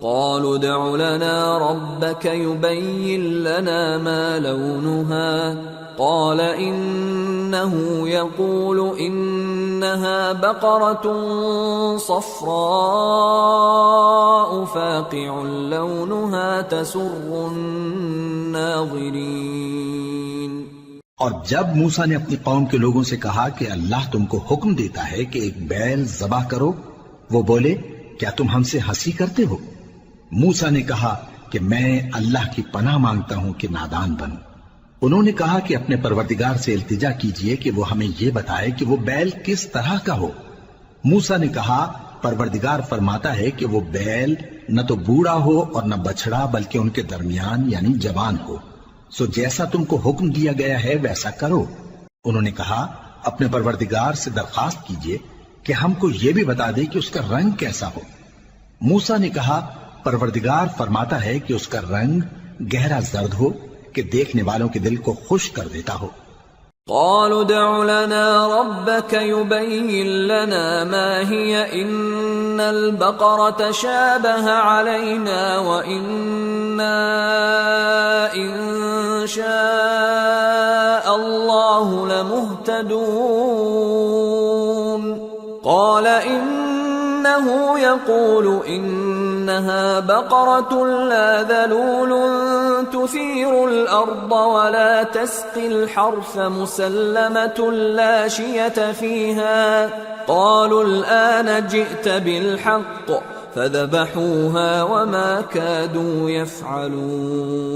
قالوا ادع لنا ربك يبين لنا ما لونها قال إنه يقول إنها بقرة صفراء فاقع لونها تسر الناظرين۔ اور جب موسیٰ نے اپنی قوم کے لوگوں سے کہا کہ اللہ تم کو حکم دیتا ہے کہ ایک بیل ذبح کرو، وہ بولے کیا تم ہم سے ہنسی کرتے ہو؟ موسیٰ نے کہا کہ میں اللہ کی پناہ مانگتا ہوں کہ نادان بنوں۔ انہوں نے کہا کہ اپنے پروردگار سے التجا کیجئے کہ وہ ہمیں یہ بتائے کہ وہ بیل کس طرح کا ہو۔ موسیٰ نے کہا پروردگار فرماتا ہے کہ وہ بیل نہ تو بوڑھا ہو اور نہ بچڑا بلکہ ان کے درمیان یعنی جوان ہو، سو جیسا تم کو حکم دیا گیا ہے ویسا کرو۔ انہوں نے کہا اپنے پروردگار سے درخواست کیجئے کہ ہم کو یہ بھی بتا دے کہ اس کا رنگ کیسا ہو۔ موسیٰ نے کہا پروردگار فرماتا ہے کہ اس کا رنگ گہرا زرد ہو کہ دیکھنے والوں کے دل کو خوش کر دیتا ہو۔ قالوا ادع لنا ربك يبين لنا ما هي إن البقرة شابه علينا وإنا إن شاء الله لمهتدون قال إنه يقول إنها بقرة لا ذلول تثير الأرض ولا تسقي الحرث مسلمة لا شية فيها قالوا الآن جئت بالحق فذبحوها وما كادوا يفعلون.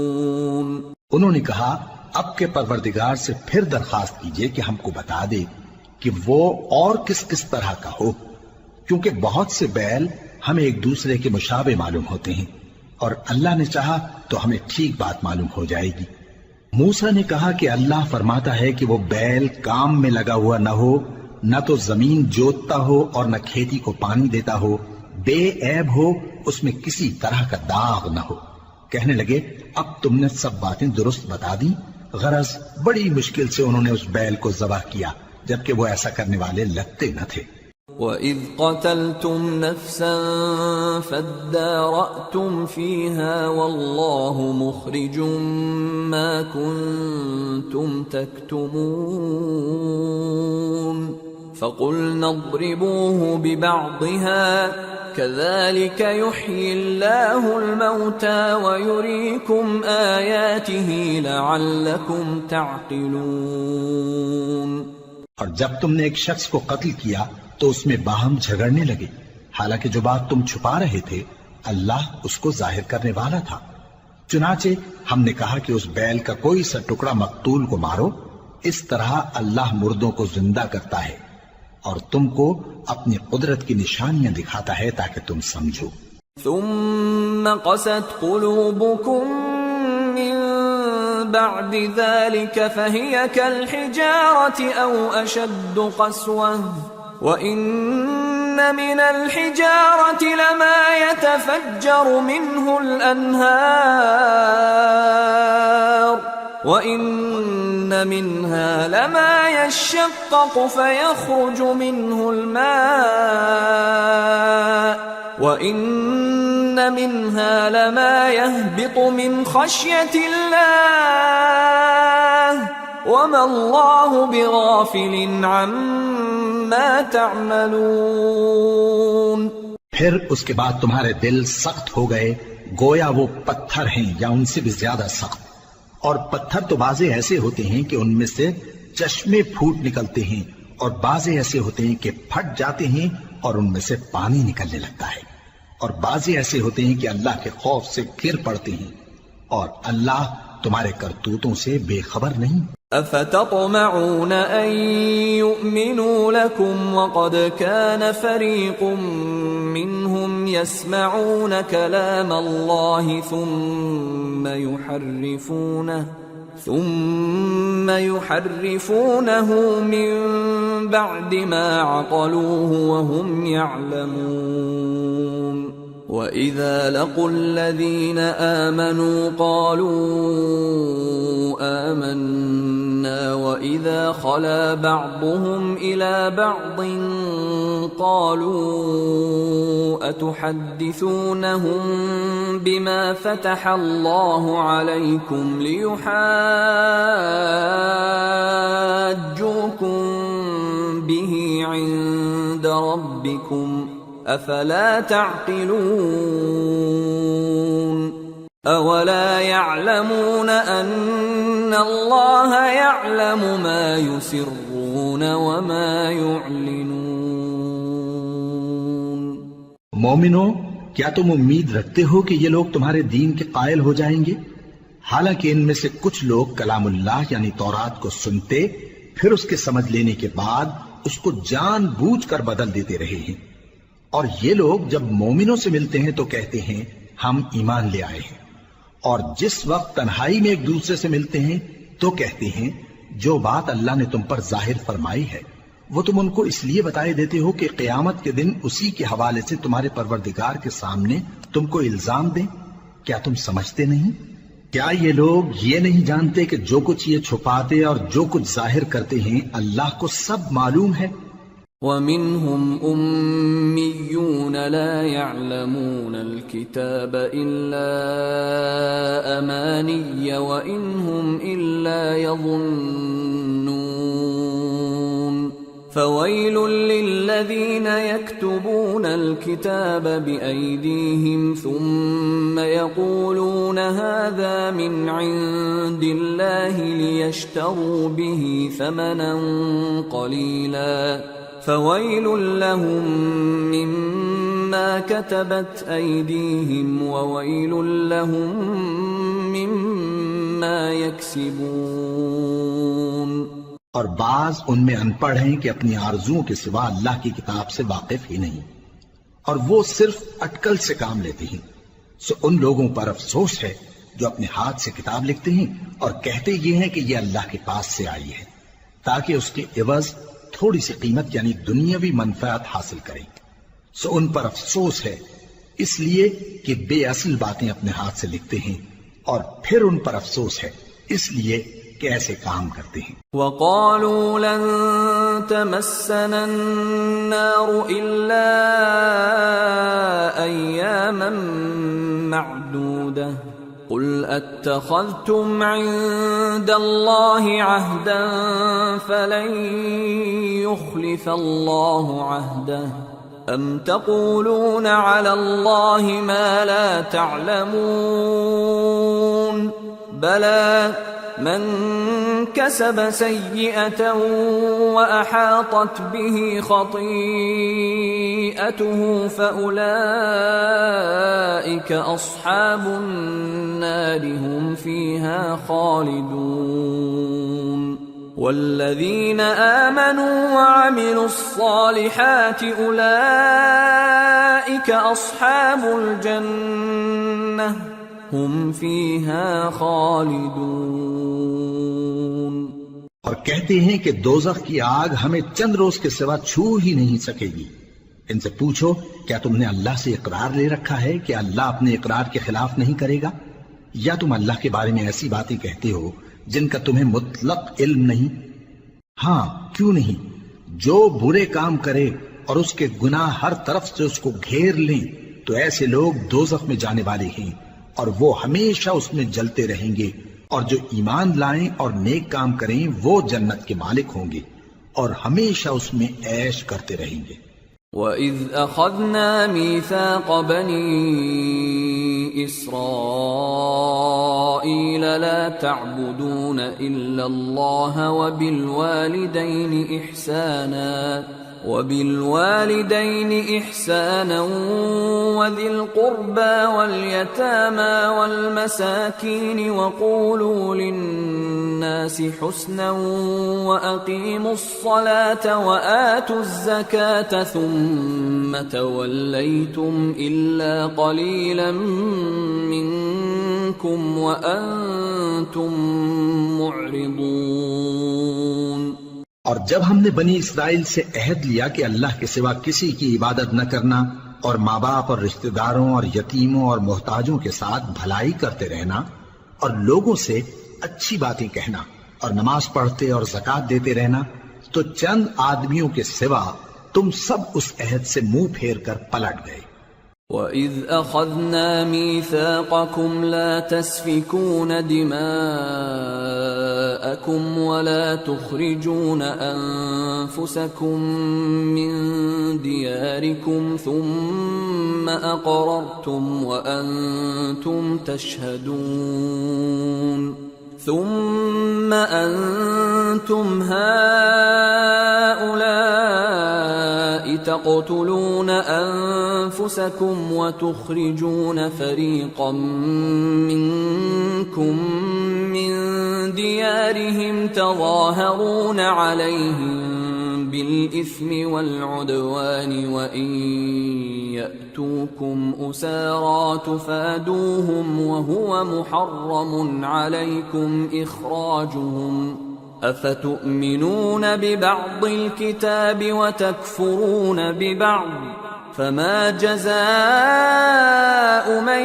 انہوں نے کہا اب کے پروردگار سے پھر درخواست کیجئے کہ ہم کو بتا دے کہ وہ اور کس کس طرح کا ہو، کیونکہ بہت سے بیل ہمیں ایک دوسرے کے مشابہ معلوم ہوتے ہیں، اور اللہ نے چاہا تو ہمیں ٹھیک بات معلوم ہو جائے گی. موسیٰ نے کہا کہ اللہ فرماتا ہے کہ وہ بیل کام میں لگا ہوا نہ ہو، نہ تو زمین جوتتا ہو اور نہ کھیتی کو پانی دیتا ہو، بے عیب ہو، اس میں کسی طرح کا داغ نہ ہو. کہنے لگے اب تم نے سب باتیں درست بتا دی. غرض بڑی مشکل سے انہوں نے اس بیل کو ذبح کیا، جبکہ وہ ایسا کرنے والے لگتے نہ تھے. وَإِذْ قَتَلْتُمْ نَفْسًا فَادَّارَأْتُمْ فِيهَا وَاللَّهُ مُخْرِجٌ مَا كُنْتُمْ تَكْتُمُونَ فَقُلْنَا اضْرِبُوهُ بِبَعْضِهَا كَذَلِكَ يُحْيِي اللَّهُ الْمَوْتَى وَيُرِيكُمْ آيَاتِهِ لَعَلَّكُمْ تَعْقِلُونَ. اور جب تم نے ایک شخص کو قتل کیا تو اس میں باہم جھگڑنے لگے، حالانکہ جو بات تم چھپا رہے تھے اللہ اس کو ظاہر کرنے والا تھا. چنانچہ ہم نے کہا کہ اس بیل کا کوئی سا ٹکڑا مقتول کو مارو، اس طرح اللہ مردوں کو زندہ کرتا ہے اور تم کو اپنی قدرت کی نشانیاں دکھاتا ہے تاکہ تم سمجھو. ثم قست قلوبكم من بعد ذلك فهي كالحجارة أو أشد قسوة وإن من الحجارة لما يتفجر منه الأنهار وإن منها لما يشقق فيخرج منه الماء وَإِنَّ مِنْهَا لَمَا يَهْبِطُ مِنْ خَشْيَةِ اللَّهِ وَمَا اللَّهُ بِغَافِلٍ عَمَّا تَعْمَلُونَ. پھر اس کے بعد تمہارے دل سخت ہو گئے گویا وہ پتھر ہیں یا ان سے بھی زیادہ سخت. اور پتھر تو بعضے ایسے ہوتے ہیں کہ ان میں سے چشمے پھوٹ نکلتے ہیں، اور بعضے ایسے ہوتے ہیں کہ پھٹ جاتے ہیں اور ان میں سے پانی نکلنے لگتا ہے، اور بعضے ایسے ہوتے ہیں کہ اللہ کے خوف سے گر پڑتے ہیں، اور اللہ تمہارے کرتوتوں سے بے خبر نہیں. افتطمعون ان يؤمنوا لكم وقد كان فريق منهم يسمعون كلام الله ثم يحرفونه من بعد ما عقلوه وهم يعلمون. وَإِذَا لَقُوا الَّذِينَ آمَنُوا قَالُوا آمَنَّا وَإِذَا خَلَا بَعْضُهُمْ إِلَى بَعْضٍ قَالُوا أَتُحَدِّثُونَهُم بِمَا فَتَحَ اللَّهُ عَلَيْكُمْ لِيُحَاجُّوكُم بِهِ عِندَ رَبِّكُمْ افلا تعقلون. اولا يعلمون ان الله يعلم ما يسرون وما يعلنون. مومنو، کیا تم امید رکھتے ہو کہ یہ لوگ تمہارے دین کے قائل ہو جائیں گے؟ حالانکہ ان میں سے کچھ لوگ کلام اللہ یعنی تورات کو سنتے پھر اس کے سمجھ لینے کے بعد اس کو جان بوجھ کر بدل دیتے رہے ہیں. اور یہ لوگ جب مومنوں سے ملتے ہیں تو کہتے ہیں ہم ایمان لے آئے ہیں، اور جس وقت تنہائی میں ایک دوسرے سے ملتے ہیں تو کہتے ہیں جو بات اللہ نے تم پر ظاہر فرمائی ہے وہ تم ان کو اس لیے بتائے دیتے ہو کہ قیامت کے دن اسی کے حوالے سے تمہارے پروردگار کے سامنے تم کو الزام دیں. کیا تم سمجھتے نہیں؟ کیا یہ لوگ یہ نہیں جانتے کہ جو کچھ یہ چھپاتے اور جو کچھ ظاہر کرتے ہیں اللہ کو سب معلوم ہے؟ وَمِنْهُمْ أُمِّيُّونَ لَا يَعْلَمُونَ الْكِتَابَ إِلَّا أَمَانِيَّ وَإِنْ هُمْ إِلَّا يَظُنُّونَ فويل للذين يكتبون الكتاب بأيديهم ثم يقولون هذا من عند الله ليشتروا به ثمنا قليلا فويل لهم مما كتبت أيديهم وويل لهم مما يكسبون۔ اور بعض ان میں ان پڑھ ہیں کہ اپنی آرزوؤں کے سوا اللہ کی کتاب سے واقف ہی نہیں، اور وہ صرف اٹکل سے کام لیتے ہیں۔ سو ان لوگوں پر افسوس ہے جو اپنے ہاتھ سے کتاب لکھتے ہیں اور کہتے یہ ہیں کہ یہ اللہ کے پاس سے آئی ہے، تاکہ اس کے عوض تھوڑی سی قیمت یعنی دنیاوی منفعت حاصل کریں۔ سو ان پر افسوس ہے اس لیے کہ بے اصل باتیں اپنے ہاتھ سے لکھتے ہیں، اور پھر ان پر افسوس ہے اس لیے کہ ایسے کام کرتے ہیں۔ وَقَالُوا لَن تَمَسَّنَا النَّارُ إِلَّا أَيَّامًا مَّعْدُودَةً قُلْ أَتَّخَذْتُمْ عِندَ اللَّهِ عَهْدًا فَلَن يُخْلِفَ اللَّهُ عَهْدَهُ أَمْ تَقُولُونَ عَلَى اللَّهِ مَا لَا تَعْلَمُونَ بَلَى من كسب سيئة وأحاطت به خطيئته فأولئك أصحاب النار هم فيها خالدون والذين آمنوا وعملوا الصالحات أولئك أصحاب الجنة ہم فیہا خالدون۔ اور کہتے ہیں کہ دوزخ کی آگ ہمیں چند روز کے سوا چھو ہی نہیں سکے گی۔ ان سے پوچھو کیا تم نے اللہ سے اقرار لے رکھا ہے کہ اللہ اپنے اقرار کے خلاف نہیں کرے گا، یا تم اللہ کے بارے میں ایسی باتیں کہتے ہو جن کا تمہیں مطلق علم نہیں؟ ہاں کیوں نہیں، جو برے کام کرے اور اس کے گناہ ہر طرف سے اس کو گھیر لیں تو ایسے لوگ دوزخ میں جانے والے ہیں، اور وہ ہمیشہ اس میں جلتے رہیں گے، اور جو ایمان لائیں اور نیک کام کریں وہ جنت کے مالک ہوں گے اور ہمیشہ اس میں عیش کرتے رہیں گے۔ وَإِذْ أَخَذْنَا مِيثَاقَ بَنِي إِسْرَائِيلَ لَا تَعْبُدُونَ إِلَّا اللَّهَ وَبِالْوَالِدَيْنِ إِحْسَانًا وَذِي الْقُرْبَى وَالْيَتَامَى وَالْمَسَاكِينِ وَقُولُوا لِلنَّاسِ حُسْنًا وَأَقِيمُوا الصَّلَاةَ وَآتُوا الزَّكَاةَ ثُمَّ تَوَلَّيْتُمْ إِلَّا قَلِيلًا مِّنكُمْ وَأَنتُمْ مُعْرِضُونَ۔ اور جب ہم نے بنی اسرائیل سے عہد لیا کہ اللہ کے سوا کسی کی عبادت نہ کرنا، اور ماں باپ اور رشتہ داروں اور یتیموں اور محتاجوں کے ساتھ بھلائی کرتے رہنا، اور لوگوں سے اچھی باتیں کہنا، اور نماز پڑھتے اور زکوٰۃ دیتے رہنا، تو چند آدمیوں کے سوا تم سب اس عہد سے منہ پھیر کر پلٹ گئے۔ وَإِذْ أَخَذْنَا مِيثَاقَكُمْ لَا تَسْفِكُونَ دِمَاءَكُمْ وَلَا تُخْرِجُونَ أَنفُسَكُمْ مِنْ دِيَارِكُمْ ثُمَّ أَقْرَرْتُمْ وَأَنْتُمْ تَشْهَدُونَ ثُمَّ أَنْتُمْ هَؤُلَاءِ تَقْتُلُونَ أَنفُسَكُمْ وَتُخْرِجُونَ فَرِيقًا مِّنكُمْ مِنْ دِيَارِهِمْ تَظَاهَرُونَ عَلَيْهِمْ بِالْإِثْمِ وَالْعُدْوَانِ وَإِنْ يَأْتُوكُمْ أُسَارَى تُفَادُوهُمْ وَهُوَ مُحَرَّمٌ عَلَيْكُمْ إِخْرَاجُهُمْ أَفَتُؤْمِنُونَ بِبَعْضِ الْكِتَابِ وَتَكْفُرُونَ بِبَعْضٍ فَمَا جَزَاءُ مَنْ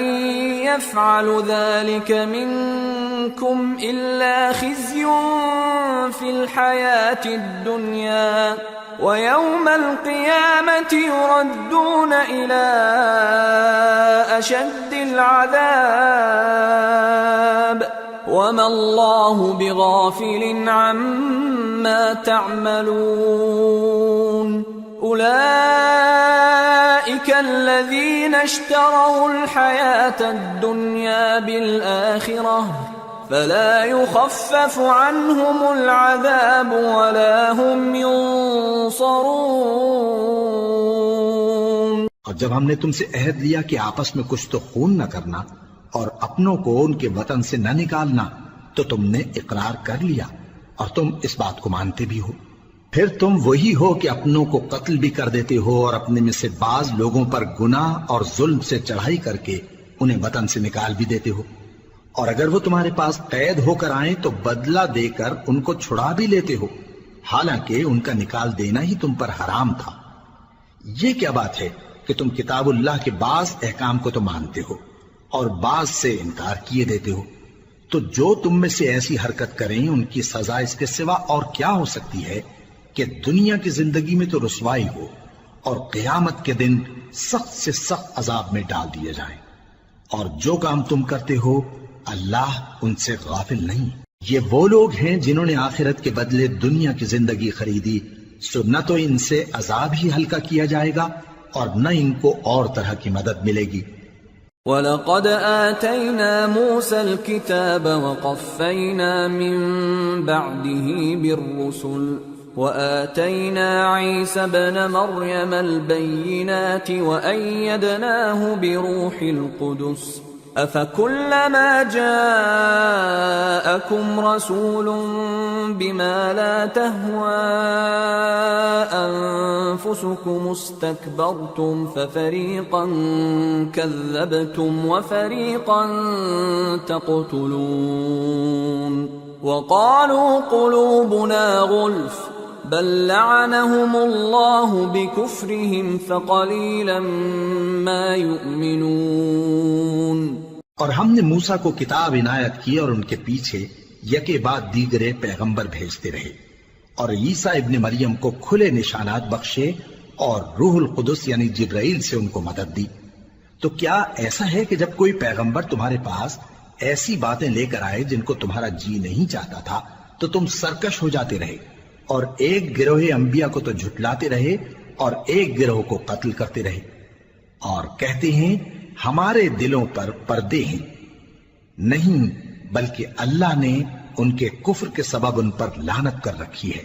يَفْعَلُ ذَلِكَ مِنْكُمْ إِلَّا خِزْيٌ فِي الْحَيَاةِ الدُّنْيَا وَيَوْمَ الْقِيَامَةِ يُرَدُّونَ إِلَى أَشَدِّ الْعَذَابِ وما الله بغافل عما تعملون أولئك الذين اشتروا الحياة الدنيا بالآخرة فلا يخفف عنهم العذاب ولا هم ينصرون۔ اور جب ہم نے تم سے عہد لیا کہ آپس میں کچھ تو خون نہ کرنا اور اپنوں کو ان کے وطن سے نہ نکالنا، تو تم نے اقرار کر لیا اور تم اس بات کو مانتے بھی ہو۔ پھر تم وہی ہو کہ اپنوں کو قتل بھی کر دیتے ہو اور اپنے میں سے بعض لوگوں پر گناہ اور ظلم سے چڑھائی کر کے انہیں وطن سے نکال بھی دیتے ہو، اور اگر وہ تمہارے پاس قید ہو کر آئیں تو بدلہ دے کر ان کو چھڑا بھی لیتے ہو، حالانکہ ان کا نکال دینا ہی تم پر حرام تھا۔ یہ کیا بات ہے کہ تم کتاب اللہ کے بعض احکام کو تو مانتے ہو اور بعض سے انکار کیے دیتے ہو؟ تو جو تم میں سے ایسی حرکت کریں ان کی سزا اس کے سوا اور کیا ہو سکتی ہے کہ دنیا کی زندگی میں تو رسوائی ہو اور قیامت کے دن سخت سے سخت عذاب میں ڈال دیے جائیں۔ اور جو کام تم کرتے ہو اللہ ان سے غافل نہیں۔ یہ وہ لوگ ہیں جنہوں نے آخرت کے بدلے دنیا کی زندگی خریدی، سو نہ تو ان سے عذاب ہی ہلکا کیا جائے گا اور نہ ان کو اور طرح کی مدد ملے گی۔ وَلَقَدْ آتَيْنَا مُوسَى الْكِتَابَ وَقَفَّيْنَا مِن بَعْدِهِ بِالرُّسُلِ وَآتَيْنَا عِيسَى ابْنَ مَرْيَمَ الْبَيِّنَاتِ وَأَيَّدْنَاهُ بِرُوحِ الْقُدُسِ أَفَكُلَّمَا جَاءَكُمْ رَسُولٌ بِمَا لَا تَهْوَى أَنفُسُكُمُ اسْتَكْبَرْتُمْ فَفَرِيقًا كَذَّبْتُمْ وَفَرِيقًا تَقْتُلُونَ وَقَالُوا قُلُوبُنَا غُلْفٌ بَل لَّعَنَهُمُ اللَّهُ بِكُفْرِهِمْ فَقَلِيلًا مَّا يُؤْمِنُونَ۔ اور ہم نے موسیٰ کو کتاب عنایت کی اور ان کے پیچھے یکے بعد دیگرے پیغمبر بھیجتے رہے، اور عیسیٰ ابن مریم کو کھلے نشانات بخشے اور روح القدس یعنی جبرائیل سے ان کو مدد دی۔ تو کیا ایسا ہے کہ جب کوئی پیغمبر تمہارے پاس ایسی باتیں لے کر آئے جن کو تمہارا جی نہیں چاہتا تھا تو تم سرکش ہو جاتے رہے، اور ایک گروہ انبیاء کو تو جھٹلاتے رہے اور ایک گروہ کو قتل کرتے رہے، اور کہتے ہیں ہمارے دلوں پر پردے ہیں؟ نہیں، بلکہ اللہ نے ان کے کفر کے سبب ان پر لعنت کر رکھی ہے،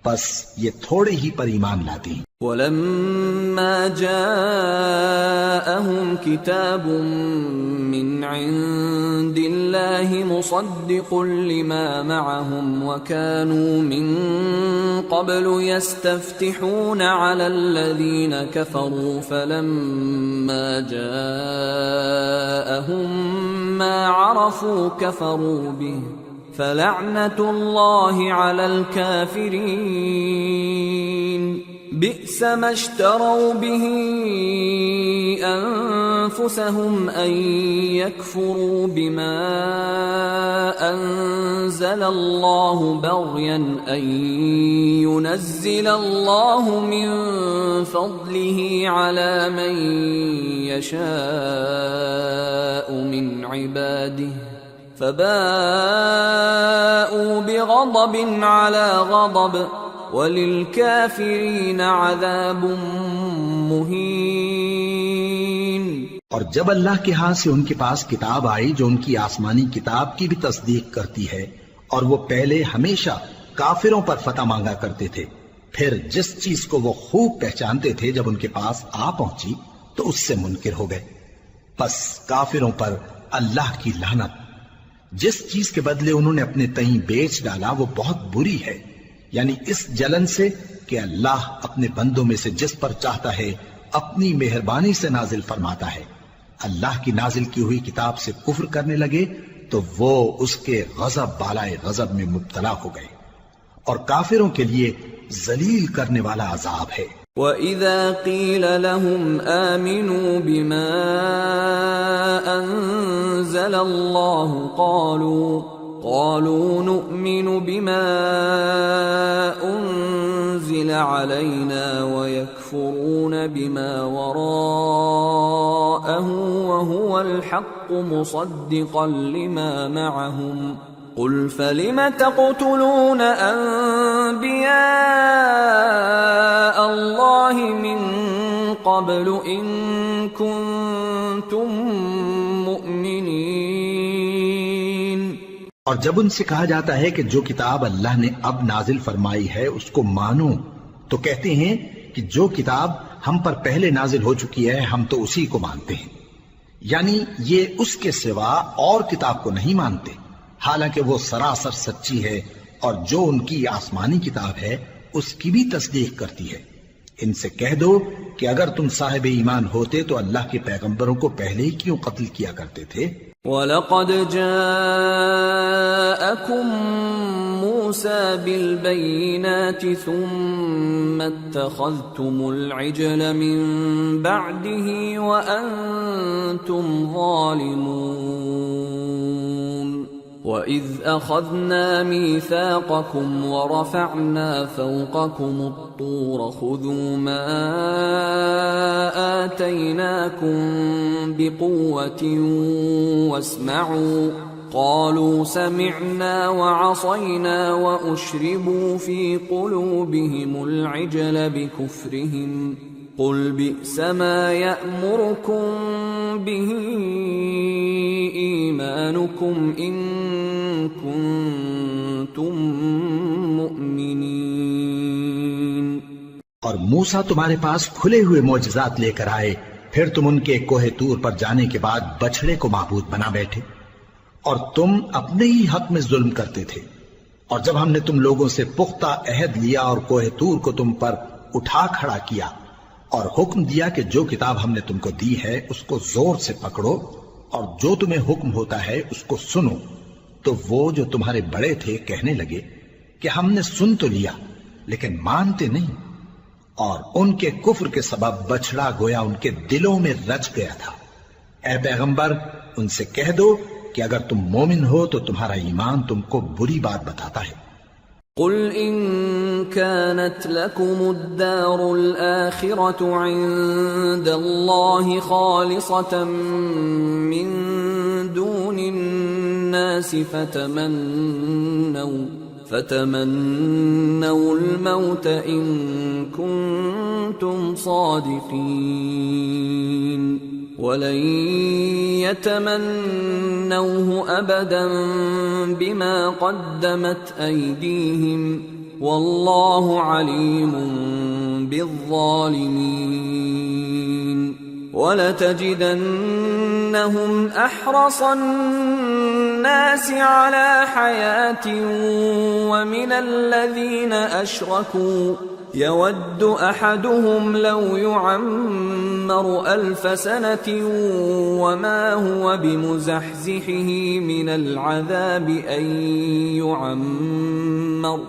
پس یہ تھوڑے ہی پر ایمان لاتے ہیں۔ وَلَمَّا جَاءَهُمْ كِتَابٌ مِّنْ عِندِ اللَّهِ مُصَدِّقٌ لِّمَا مَعَهُمْ وَكَانُوا مِن قَبْلُ يَسْتَفْتِحُونَ عَلَى الَّذِينَ كَفَرُوا فَلَمَّا جَاءَهُم مَّا عَرَفُوا كَفَرُوا بِهِ فَلَعْنَةُ اللَّهِ عَلَى الْكَافِرِينَ بئس ما اشتروا به أنفسهم أن يكفروا بما أنزل الله بغيا أن ينزل الله من فضله على من يشاء من عباده فباءوا بغضب على غضب وَلِلْكَافِرِينَ عَذَابٌ مُّهِينٌ۔ اور جب اللہ کے ہاں سے ان کے پاس کتاب آئی جو ان کی آسمانی کتاب کی بھی تصدیق کرتی ہے، اور وہ پہلے ہمیشہ کافروں پر فتح مانگا کرتے تھے، پھر جس چیز کو وہ خوب پہچانتے تھے جب ان کے پاس آ پہنچی تو اس سے منکر ہو گئے، پس کافروں پر اللہ کی لعنت۔ جس چیز کے بدلے انہوں نے اپنے تئیں بیچ ڈالا وہ بہت بری ہے، یعنی اس جلن سے کہ اللہ اپنے بندوں میں سے جس پر چاہتا ہے اپنی مہربانی سے نازل فرماتا ہے۔ اللہ کی نازل کی ہوئی کتاب سے کفر کرنے لگے تو وہ اس کے غضب بالائے غضب میں مبتلا ہو گئے، اور کافروں کے لیے ذلیل کرنے والا عذاب ہے۔ وَإِذَا قِيلَ لَهُمْ آمِنُوا بِمَا أَنزَلَ اللَّهُ قالوا نؤمن بما أنزل علينا ويكفرون بما وراءه قرأه وهو الحق مصدقا لما معهم قل فلم تقتلون أنبياء الله من قبل إن كنتم مؤمنين۔ اور جب ان سے کہا جاتا ہے کہ جو کتاب اللہ نے اب نازل فرمائی ہے اس کو مانو، تو کہتے ہیں کہ جو کتاب ہم پر پہلے نازل ہو چکی ہے ہم تو اسی کو مانتے ہیں، یعنی یہ اس کے سوا اور کتاب کو نہیں مانتے، حالانکہ وہ سراسر سچی ہے اور جو ان کی آسمانی کتاب ہے اس کی بھی تصدیق کرتی ہے۔ ان سے کہہ دو کہ اگر تم صاحب ایمان ہوتے تو اللہ کے پیغمبروں کو پہلے ہی کیوں قتل کیا کرتے تھے؟ وَلَقَدْ جَاءَكُم مُوسَى بِالْبَيِّنَاتِ ثُمَّ اتَّخَذْتُمُ الْعِجْلَ مِن بَعْدِهِ وَأَنتُمْ ظَالِمُونَ وَإِذْ أَخَذْنَا مِيثَاقَكُمْ وَرَفَعْنَا فَوْقَكُمُ الطُّورَ خُذُوا مَا آتَيْنَاكُمْ بِقُوَّةٍ وَاسْمَعُوا قَالُوا سَمِعْنَا وَعَصَيْنَا وَأُشْرِبُوا فِي قُلُوبِهِمُ الْعِجْلَ بِكُفْرِهِمْ قُلْ بِئْسَ مَا يَأْمُرُكُمْ بِهِ إِيمَانُكُمْ إِن كُنتُم مُّؤْمِنِينَ۔ اور موسیٰ تمہارے پاس کھلے ہوئے معجزات لے کر آئے، پھر تم ان کے کوہ طور پر جانے کے بعد بچڑے کو معبود بنا بیٹھے، اور تم اپنے ہی حق میں ظلم کرتے تھے۔ اور جب ہم نے تم لوگوں سے پختہ عہد لیا اور کوہ طور کو تم پر اٹھا کھڑا کیا اور حکم دیا کہ جو کتاب ہم نے تم کو دی ہے اس کو زور سے پکڑو اور جو تمہیں حکم ہوتا ہے اس کو سنو، تو وہ جو تمہارے بڑے تھے کہنے لگے کہ ہم نے سن تو لیا لیکن مانتے نہیں، اور ان کے کفر کے سبب بچڑا گویا ان کے دلوں میں رچ گیا تھا۔ اے پیغمبر ان سے کہہ دو کہ اگر تم مومن ہو تو تمہارا ایمان تم کو بری بات بتاتا ہے۔ قل إن كانت لكم الدار الآخرة عند الله خالصة من دون الناس فتمنوا الموت إن كنتم صادقين ولن يتمنوه أبدا بما قدمت أيديهم والله عليم بالظالمين ولتجدنهم أحرص الناس على حياة ومن الذين أشركوا يود أحدهم لو يعمر 1000 سنة وما هو بمزحزحه من العذاب أن يعمر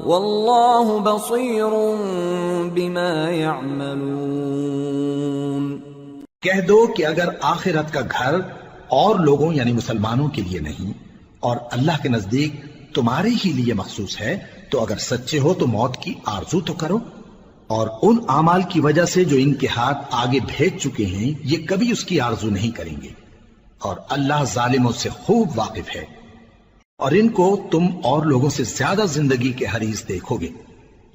والله بصير بما يعملون۔ کہہ دو کہ اگر آخرت کا گھر اور لوگوں یعنی مسلمانوں کے لیے نہیں اور اللہ کے نزدیک تمہارے ہی لیے مخصوص ہے تو اگر سچے ہو تو موت کی آرزو تو کرو، اور ان اعمال کی وجہ سے جو ان کے ہاتھ آگے بھیج چکے ہیں یہ کبھی اس کی آرزو نہیں کریں گے، اور اللہ ظالموں سے خوب واقف ہے۔ اور ان کو تم اور لوگوں سے زیادہ زندگی کے حریص دیکھو گے،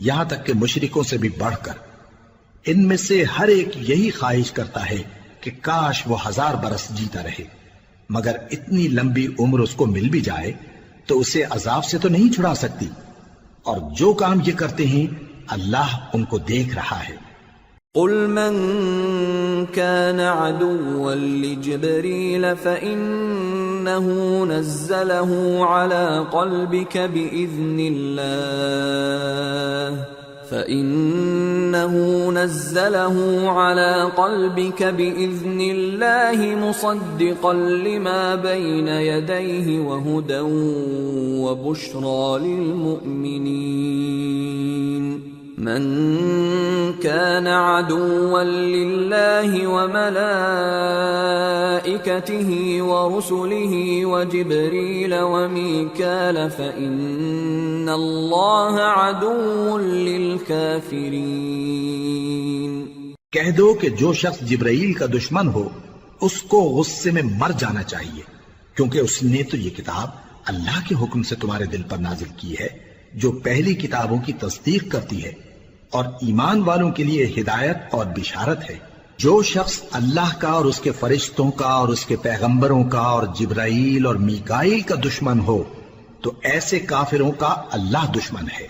یہاں تک کہ مشرکوں سے بھی بڑھ کر۔ ان میں سے ہر ایک یہی خواہش کرتا ہے کہ کاش وہ 1000 برس جیتا رہے، مگر اتنی لمبی عمر اس کو مل بھی جائے تو اسے عذاب سے تو نہیں چھڑا سکتی، اور جو کام یہ کرتے ہیں اللہ ان کو دیکھ رہا ہے۔ قل من كان عدوا لجبريل فإنه نزله على قلبك بإذن الله مصدقا لما بين يديه وهدى وبشرى للمؤمنين من كان عدوا لله وملائكته ورسله وجبريل وميكال فإن الله عدو للكافرين۔ کہہ دو کہ جو شخص جبرائیل کا دشمن ہو اس کو غصے میں مر جانا چاہیے، کیونکہ اس نے تو یہ کتاب اللہ کے حکم سے تمہارے دل پر نازل کی ہے، جو پہلی کتابوں کی تصدیق کرتی ہے اور ایمان والوں کے لیے ہدایت اور بشارت ہے۔ جو شخص اللہ کا اور اس کے فرشتوں کا اور اس کے پیغمبروں کا اور جبرائیل اور میکائیل کا دشمن ہو تو ایسے کافروں کا اللہ دشمن ہے۔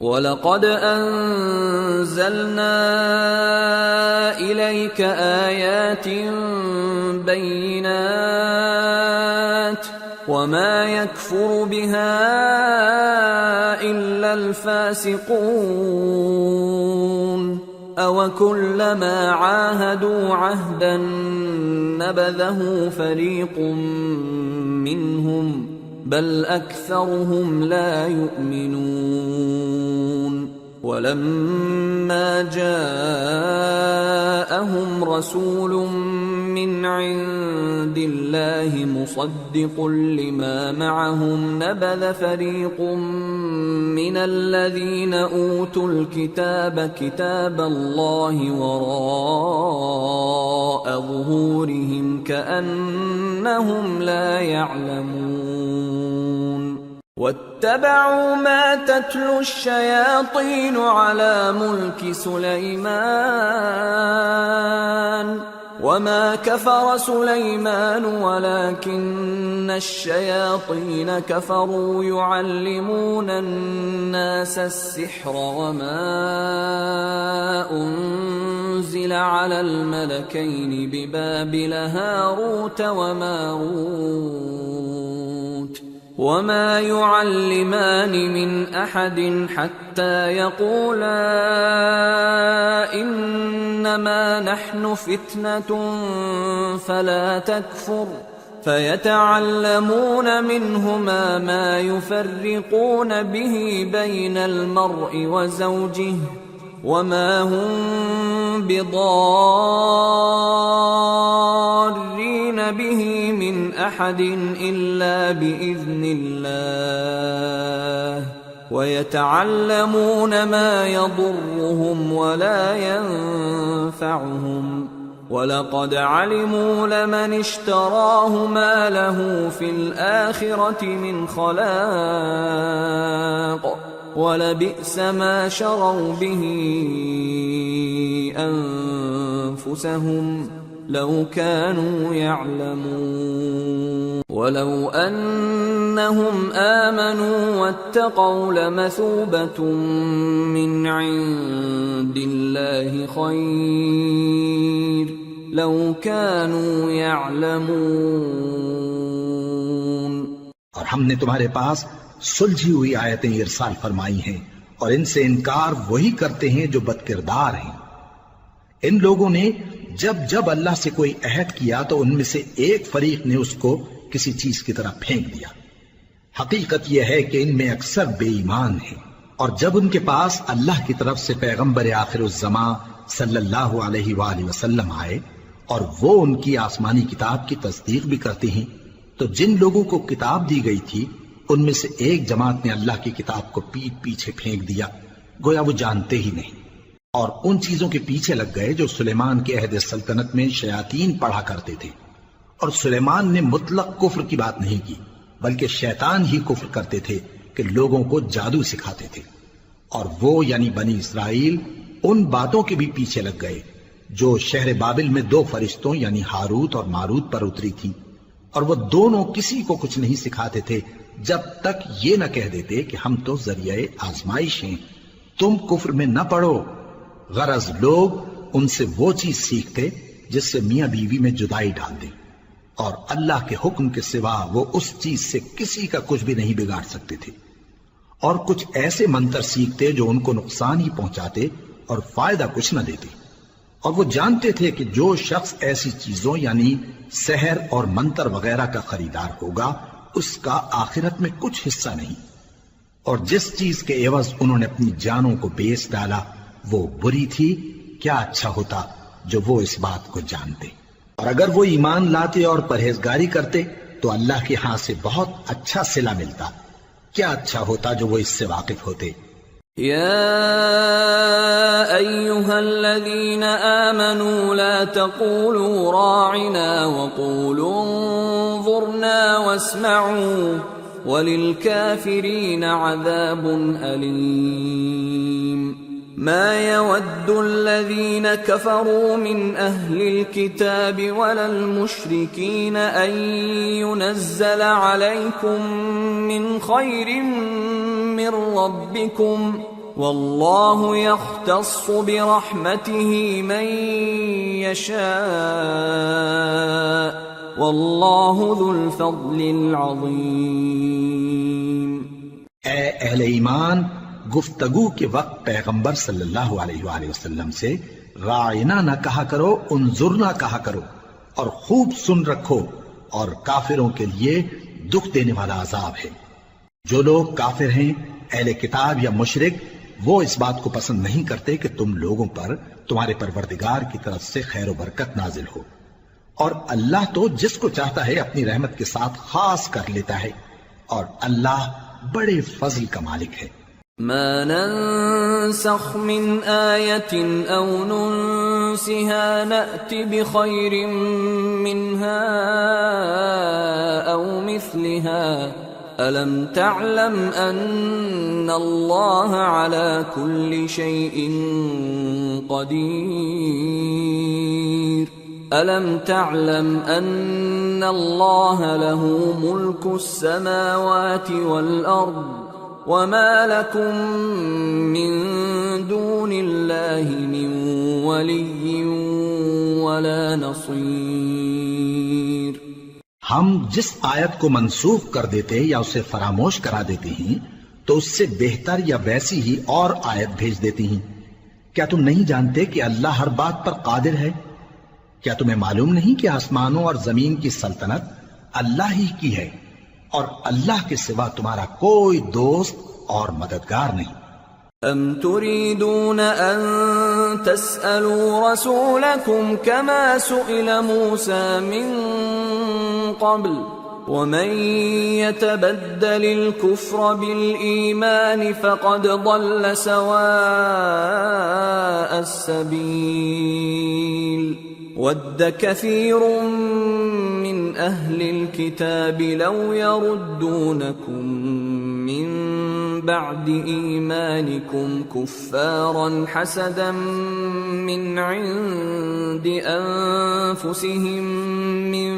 وَلَقَدْ أَنزَلْنَا إِلَيْكَ آيَاتٍ بَيِّنَاتٍ وَمَا يَكْفُرُ بِهَا إِلَّا الْفَاسِقُونَ أَوَكُلَّمَا عَاهَدُوا عَهْدًا نَبَذَهُ فَرِيقٌ مِّنْهُمْ بل أكثرهم لا يؤمنون ولما جاءهم رسول من عند الله مصدق لما معهم نبذ فريق من الذين أوتوا الكتاب كتاب الله وراء ظهورهم كأنهم لا يعلمون واتبعوا ما تتلو الشياطين على ملك سليمان وما كفر سليمان ولكن الشياطين كفروا يعلمون الناس السحر وما أنزل على الملكين ببابل هاروت وماروت وما يعلمان من أحد حتى يقولا إنما نحن فتنة فلا تكفر فيتعلمون منهما ما يفرقون به بين المرء وزوجه وما هم بضارين به من أحد إلا بإذن الله ويتعلمون ما يضرهم ولا ينفعهم وَلَقَدْ عَلِمُوا لَمَنِ اشْتَرَاهُ مَا لَهُ فِي الْآخِرَةِ مِنْ خَلَاقٍ وَلَبِئْسَ مَا شَرَوْا بِهِ أَنفُسَهُمْ لَوْ كَانُوا يَعْلَمُونَ وَلَوْ أَنَّهُمْ آمَنُوا وَاتَّقَوْا لَمَثُوبَةٌ مِّنْ عِندِ اللَّهِ خَيْرٌ لَوْ كَانُوا يَعْلَمُونَ۔ اور ہم نے تمہارے پاس سلجھی ہوئی آیتیں ارسال فرمائی ہیں اور ان سے انکار وہی کرتے ہیں جو بد کردار ہیں۔ ان لوگوں نے جب جب اللہ سے کوئی عہد کیا تو ان میں سے ایک فریق نے اس کو کسی چیز کی طرح پھینک دیا۔ حقیقت یہ ہے کہ ان میں اکثر بے ایمان ہیں، اور جب ان کے پاس اللہ کی طرف سے پیغمبر آخر الزمان صلی اللہ علیہ وآلہ وسلم آئے اور وہ ان کی آسمانی کتاب کی تصدیق بھی کرتے ہیں، تو جن لوگوں کو کتاب دی گئی تھی ان میں سے ایک جماعت نے اللہ کی کتاب کو پیٹ پیچھے پھینک دیا، گویا وہ جانتے ہی نہیں، اور ان چیزوں کے پیچھے لگ گئے جو سلیمان کے عہد سلطنت میں شیاطین پڑھا کرتے تھے۔ اور سلیمان نے مطلق کفر کی بات نہیں کی، بلکہ شیطان ہی کفر کرتے تھے کہ لوگوں کو جادو سکھاتے تھے، اور وہ یعنی بنی اسرائیل ان باتوں کے بھی پیچھے لگ گئے جو شہر بابل میں دو فرشتوں یعنی ہاروت اور ماروت پر اتری تھی، اور وہ دونوں کسی کو کچھ نہیں سکھاتے تھے جب تک یہ نہ کہہ دیتے کہ ہم تو ذریعہ آزمائش ہیں، تم کفر میں نہ پڑو۔ غرض لوگ ان سے وہ چیز سیکھتے جس سے میاں بیوی میں جدائی ڈال دیں، اور اللہ کے حکم کے سوا وہ اس چیز سے کسی کا کچھ بھی نہیں بگاڑ سکتے تھے، اور کچھ ایسے منتر سیکھتے جو ان کو نقصان ہی پہنچاتے اور فائدہ کچھ نہ دیتے، اور وہ جانتے تھے کہ جو شخص ایسی چیزوں یعنی سحر اور منتر وغیرہ کا خریدار ہوگا اس کا آخرت میں کچھ حصہ نہیں، اور جس چیز کے عوض انہوں نے اپنی جانوں کو بیچ ڈالا وہ بری تھی۔ کیا اچھا ہوتا جو وہ اس بات کو جانتے، اور اگر وہ ایمان لاتے اور پرہیزگاری کرتے تو اللہ کے ہاں سے بہت اچھا صلہ ملتا۔ کیا اچھا ہوتا جو وہ اس سے واقف ہوتے۔ يا أيها الذين آمنوا لا تقولوا راعنا وقولوا انظرنا واسمعوا وللكافرين عذاب أليم ما يود الذين كفروا من أهل الكتاب ولا المشركين أن ينزل عليكم من خير من ربكم والله يختص برحمته من يشاء والله ذو الفضل العظیم۔ اے اہل ایمان، گفتگو کے وقت پیغمبر صلی اللہ علیہ وآلہ وسلم سے راعنا نہ کہا کرو، انظرنا کہا کرو، اور خوب سن رکھو، اور کافروں کے لیے دکھ دینے والا عذاب ہے۔ جو لوگ کافر ہیں، اہل کتاب یا مشرک، وہ اس بات کو پسند نہیں کرتے کہ تم لوگوں پر تمہارے پروردگار کی طرف سے خیر و برکت نازل ہو، اور اللہ تو جس کو چاہتا ہے اپنی رحمت کے ساتھ خاص کر لیتا ہے، اور اللہ بڑے فضل کا مالک ہے۔ ما ننسخ من آية أو ننسها نأت بخير منها أو مثلها ألم تعلم أن الله على كل شيء قدير ألم تعلم أن الله له ملك السماوات والأرض وما لكم من دون الله من ولي ولا نصير۔ ہم جس آیت کو منسوخ کر دیتے یا اسے فراموش کرا دیتے ہیں تو اس سے بہتر یا ویسی ہی اور آیت بھیج دیتی ہیں۔ کیا تم نہیں جانتے کہ اللہ ہر بات پر قادر ہے؟ کیا تمہیں معلوم نہیں کہ آسمانوں اور زمین کی سلطنت اللہ ہی کی ہے، اور اللہ کے سوا تمہارا کوئی دوست اور مددگار نہیں؟ ام تريدون ان تسألوا رسولكم كما سئل موسى من قبل ومن يتبدل الكفر بالإيمان فقد ضل سواء السبيل ود كثير من أهل الكتاب لو يردونكم من بعد إيمانكم كفارا حسدا من عند أنفسهم من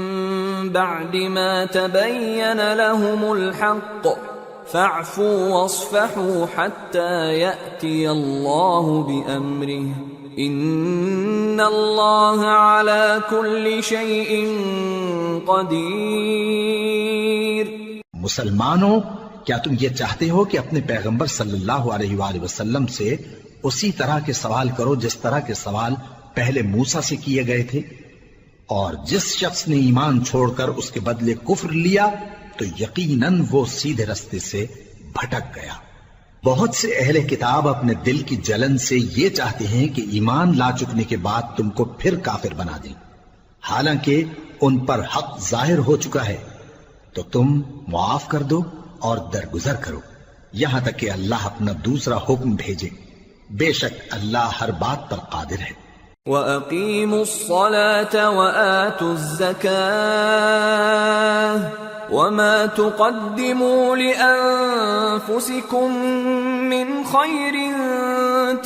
بعد ما تبين لهم الحق فاعفوا واصفحوا حتى يأتي الله بأمره إن الله على كل شيء قدير۔ مسلمانوں، کیا تم یہ چاہتے ہو کہ اپنے پیغمبر صلی اللہ علیہ وآلہ وسلم سے اسی طرح کے سوال کرو جس طرح کے سوال پہلے موسیٰ سے کیے گئے تھے؟ اور جس شخص نے ایمان چھوڑ کر اس کے بدلے کفر لیا تو یقیناً وہ سیدھے رستے سے بھٹک گیا۔ بہت سے اہل کتاب اپنے دل کی جلن سے یہ چاہتے ہیں کہ ایمان لا چکنے کے بعد تم کو پھر کافر بنا دیں، حالانکہ ان پر حق ظاہر ہو چکا ہے۔ تو تم معاف کر دو اور درگزر کرو یہاں تک کہ اللہ اپنا دوسرا حکم بھیجے، بے شک اللہ ہر بات پر قادر ہے۔ وَأَقِيمُوا الصَّلَاةَ وَآتُوا الزَّكَاةَ وَمَا تُقَدِّمُوا لِأَنفُسِكُم مِّنْ خَيْرٍ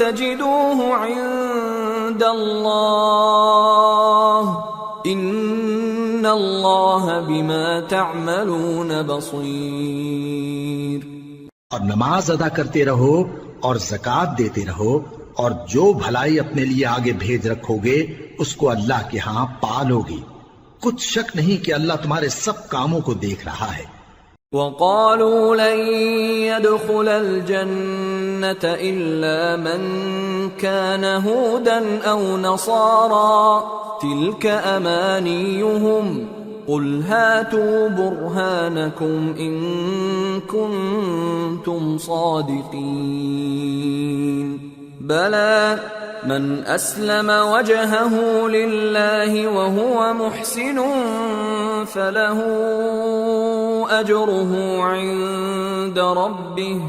تَجِدُوهُ عِندَ اللَّهِ إِنَّ اللَّهَ بِمَا تَعْمَلُونَ بَصِيرٌ۔ اور نماز ادا کرتے رہو اور زکوٰۃ دیتے رہو، اور جو بھلائی اپنے لیے آگے بھیج رکھو گے اس کو اللہ کے ہاں پالو گے۔ کچھ شک نہیں کہ اللہ تمہارے سب کاموں کو دیکھ رہا ہے۔ وَقَالُوا لَن يَدْخُلَ الْجَنَّةَ إِلَّا مَن كَانَ هُودًا أَوْ نَصَارَىٰ تِلْكَ أَمَانِيُّهُمْ قُلْ هَاتُوا بُرْهَانَكُمْ إِن كُنتُمْ صَادِقِينَ بَلَىٰ مَنْ أَسْلَمَ وَجْهَهُ لِلَّهِ وَهُوَ مُحْسِنٌ فَلَهُ أَجْرُهُ عِندَ رَبِّهِ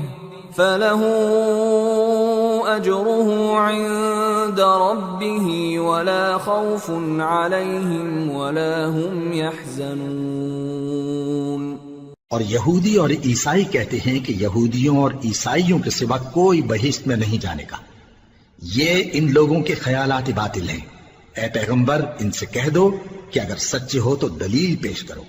أجره عند ربه ولا خوف عليهم ولا هم يحزنون۔ اور یہودی اور عیسائی کہتے ہیں کہ یہودیوں اور عیسائیوں کے سوا کوئی بہشت میں نہیں جانے کا۔ یہ ان لوگوں کے خیالات باطل ہیں۔ اے پیغمبر ان سے کہہ دو کہ اگر سچے ہو تو دلیل پیش کرو۔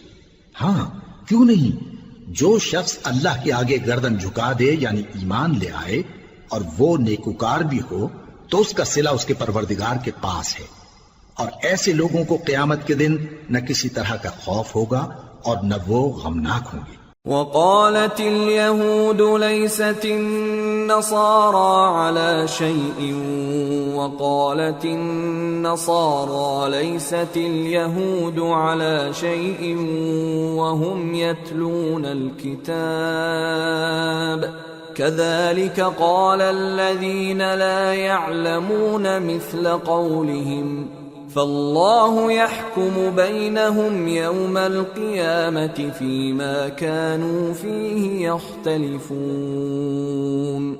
ہاں کیوں نہیں، جو شخص اللہ کے آگے گردن جھکا دے یعنی ایمان لے آئے اور وہ نیکوکار بھی ہو تو اس کا صلہ اس کے پروردگار کے پاس ہے، اور ایسے لوگوں کو قیامت کے دن نہ کسی طرح کا خوف ہوگا اور نہ وہ غمناک ہوں گے۔ وقالت اليهود ليست النصارى على شيء وقالت النصارى ليست اليهود على شيء وهم يتلون الكتاب كذلك قال الذين لا يعلمون مثل قولهم فالله يحكم بينهم يوم القيامة فيما كانوا فيه يختلفون۔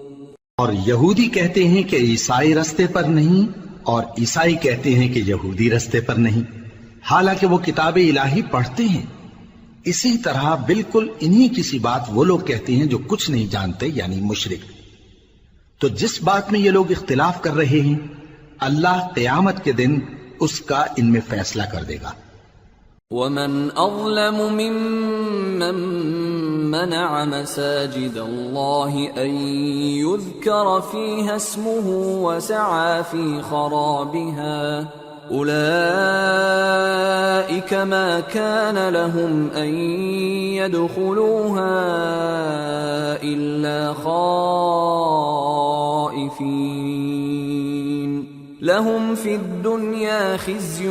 اور یہودی کہتے ہیں کہ عیسائی رستے پر نہیں، اور عیسائی کہتے ہیں کہ یہودی رستے پر نہیں، حالانکہ وہ کتاب الہی پڑھتے ہیں۔ اسی طرح بالکل انہی کسی بات وہ لوگ کہتے ہیں جو کچھ نہیں جانتے یعنی مشرک۔ تو جس بات میں یہ لوگ اختلاف کر رہے ہیں اللہ قیامت کے دن اس کا ان میں فیصلہ کر دے گا۔ وَمَنْ أَظْلَمُ مِمَّنْ مَنَعَ مَسَاجِدَ اللَّهِ أَنْ يُذْكَرَ فِيهَا اسْمُهُ وَسَعَى فِي خَرَابِهَا أُولَئِكَ مَا كَانَ لَهُمْ أَنْ يَدْخُلُوهَا إِلَّا خَائِفِينَ لَهُمْ فِي الدُّنْيَا خِزْيٌ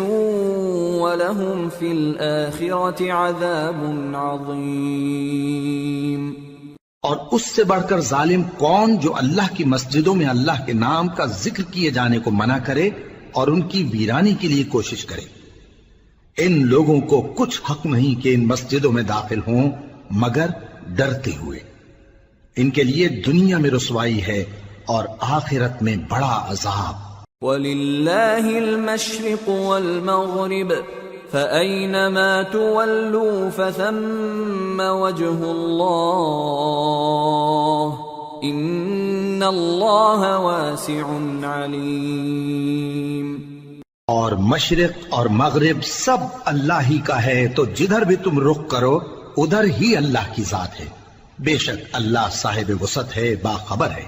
وَلَهُمْ فِي الْآخِرَةِ عَذَابٌ عَظِيمٌ۔ اور اس سے بڑھ کر ظالم کون جو اللہ کی مسجدوں میں اللہ کے نام کا ذکر کیے جانے کو منع کرے اور ان کی ویرانی کے لیے کوشش کرے۔ ان لوگوں کو کچھ حق نہیں کہ ان مسجدوں میں داخل ہوں مگر ڈرتے ہوئے۔ ان کے لیے دنیا میں رسوائی ہے اور آخرت میں بڑا عذاب۔ وَلِلَّهِ الْمَشْرِقُ وَالْمَغْرِبُ فَأَيْنَمَا تُوَلُّوا فَثَمَّ وَجْهُ اللَّهِ إِنَّ اللَّهَ وَاسِعٌ عَلِيمٌ۔ اور مشرق اور مغرب سب اللہ ہی کا ہے، تو جدھر بھی تم رخ کرو ادھر ہی اللہ کی ذات ہے، بے شک اللہ صاحب وسعت ہے، باخبر ہے۔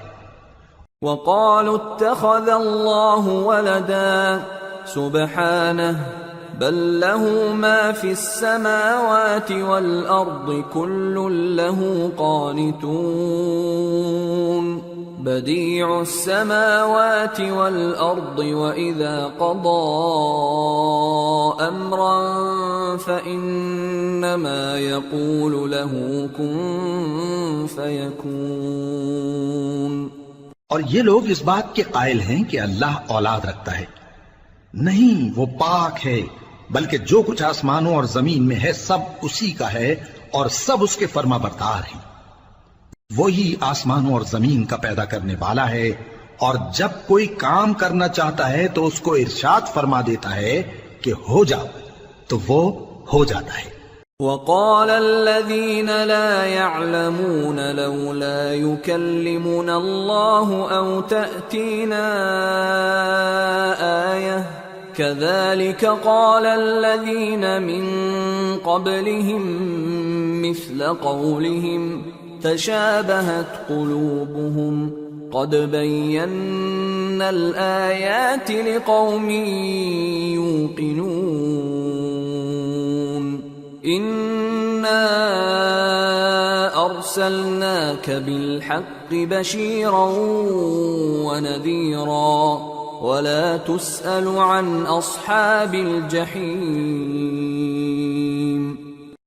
وَقَالُوا اتَّخَذَ اللَّهُ وَلَدًا سُبْحَانَهُ بَل لَّهُ مَا فِي السَّمَاوَاتِ وَالْأَرْضِ كُلٌّ لَّهُ قَانِتُونَ بَدِيعُ السَّمَاوَاتِ وَالْأَرْضِ وَإِذَا قَضَى أَمْرًا فَإِنَّمَا يَقُولُ لَهُ كُن فَيَكُونُ۔ اور یہ لوگ اس بات کے قائل ہیں کہ اللہ اولاد رکھتا ہے، نہیں، وہ پاک ہے، بلکہ جو کچھ آسمانوں اور زمین میں ہے سب اسی کا ہے اور سب اس کے فرما بردار ہیں۔ وہی آسمانوں اور زمین کا پیدا کرنے والا ہے، اور جب کوئی کام کرنا چاہتا ہے تو اس کو ارشاد فرما دیتا ہے کہ ہو جاؤ، تو وہ ہو جاتا ہے۔ وَقَالَ الَّذِينَ لَا يَعْلَمُونَ لَوْلَا يُكَلِّمُنَا اللَّهُ أَوْ تَأْتِينَا آيَةٌ كَذَلِكَ قَالَ الَّذِينَ مِن قَبْلِهِم مِّثْلَ قَوْلِهِمْ تَشَابَهَتْ قُلُوبُهُمْ قَدْ بَيَّنَّا الْآيَاتِ لِقَوْمٍ يُوقِنُونَ إِنَّا أَرْسَلْنَاكَ بِالْحَقِّ بَشِيرًا وَنَذِيرًا وَلَا تُسْأَلُ عَنْ أَصْحَابِ الْجَحِيمِ۔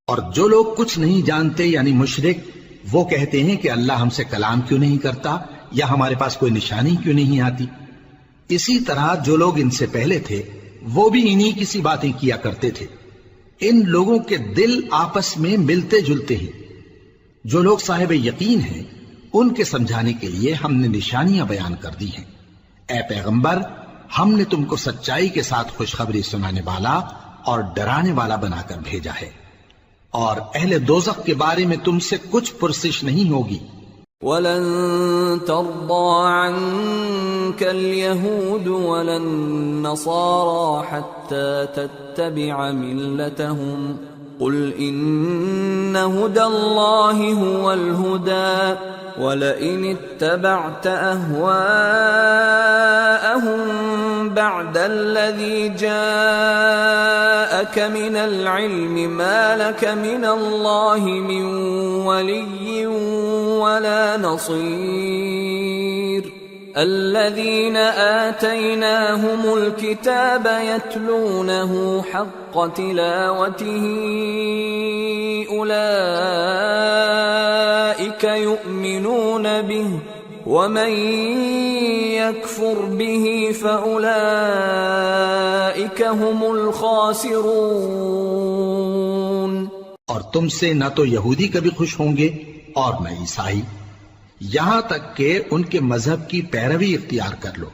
اور جو لوگ کچھ نہیں جانتے یعنی مشرک، وہ کہتے ہیں کہ اللہ ہم سے کلام کیوں نہیں کرتا یا ہمارے پاس کوئی نشانی کیوں نہیں آتی۔ اسی طرح جو لوگ ان سے پہلے تھے وہ بھی انہی کسی باتیں کیا کرتے تھے۔ ان لوگوں کے دل آپس میں ملتے جلتے ہیں۔ جو لوگ صاحب یقین ہیں ان کے سمجھانے کے لیے ہم نے نشانیاں بیان کر دی ہیں۔ اے پیغمبر، ہم نے تم کو سچائی کے ساتھ خوشخبری سنانے والا اور ڈرانے والا بنا کر بھیجا ہے، اور اہل دوزخ کے بارے میں تم سے کچھ پرسش نہیں ہوگی۔ وَلَن تَرْضَىٰ عَنكَ الْيَهُودُ وَلَا النَّصَارَىٰ حَتَّىٰ تَتَّبِعَ مِلَّتَهُمْ قُلْ إِنَّ هُدَى اللَّهِ هُوَ الْهُدَىٰ وَلَئِنِ اتَّبَعْتَ أَهْوَاءَهُم بَعْدَ الَّذِي جَاءَكَ مِنَ الْعِلْمِ مَا لَكَ مِنَ اللَّهِ مِن وَلِيٍّ وَلَا نَصِيرٍ الَّذِينَ آتَيْنَاهُمُ الْكِتَابَ يَتْلُونَهُ حَقَّ تِلَاوَتِهِ أُولَئِكَ يُؤْمِنُونَ بِهِ وَمَن يَكْفُرْ بِهِ فَأُولَئِكَ هُمُ الْخَاسِرُونَ۔ اور تم سے نہ تو یہودی کبھی خوش ہوں گے اور نہ عیسائی، یہاں تک کہ ان کے مذہب کی پیروی اختیار کر لو۔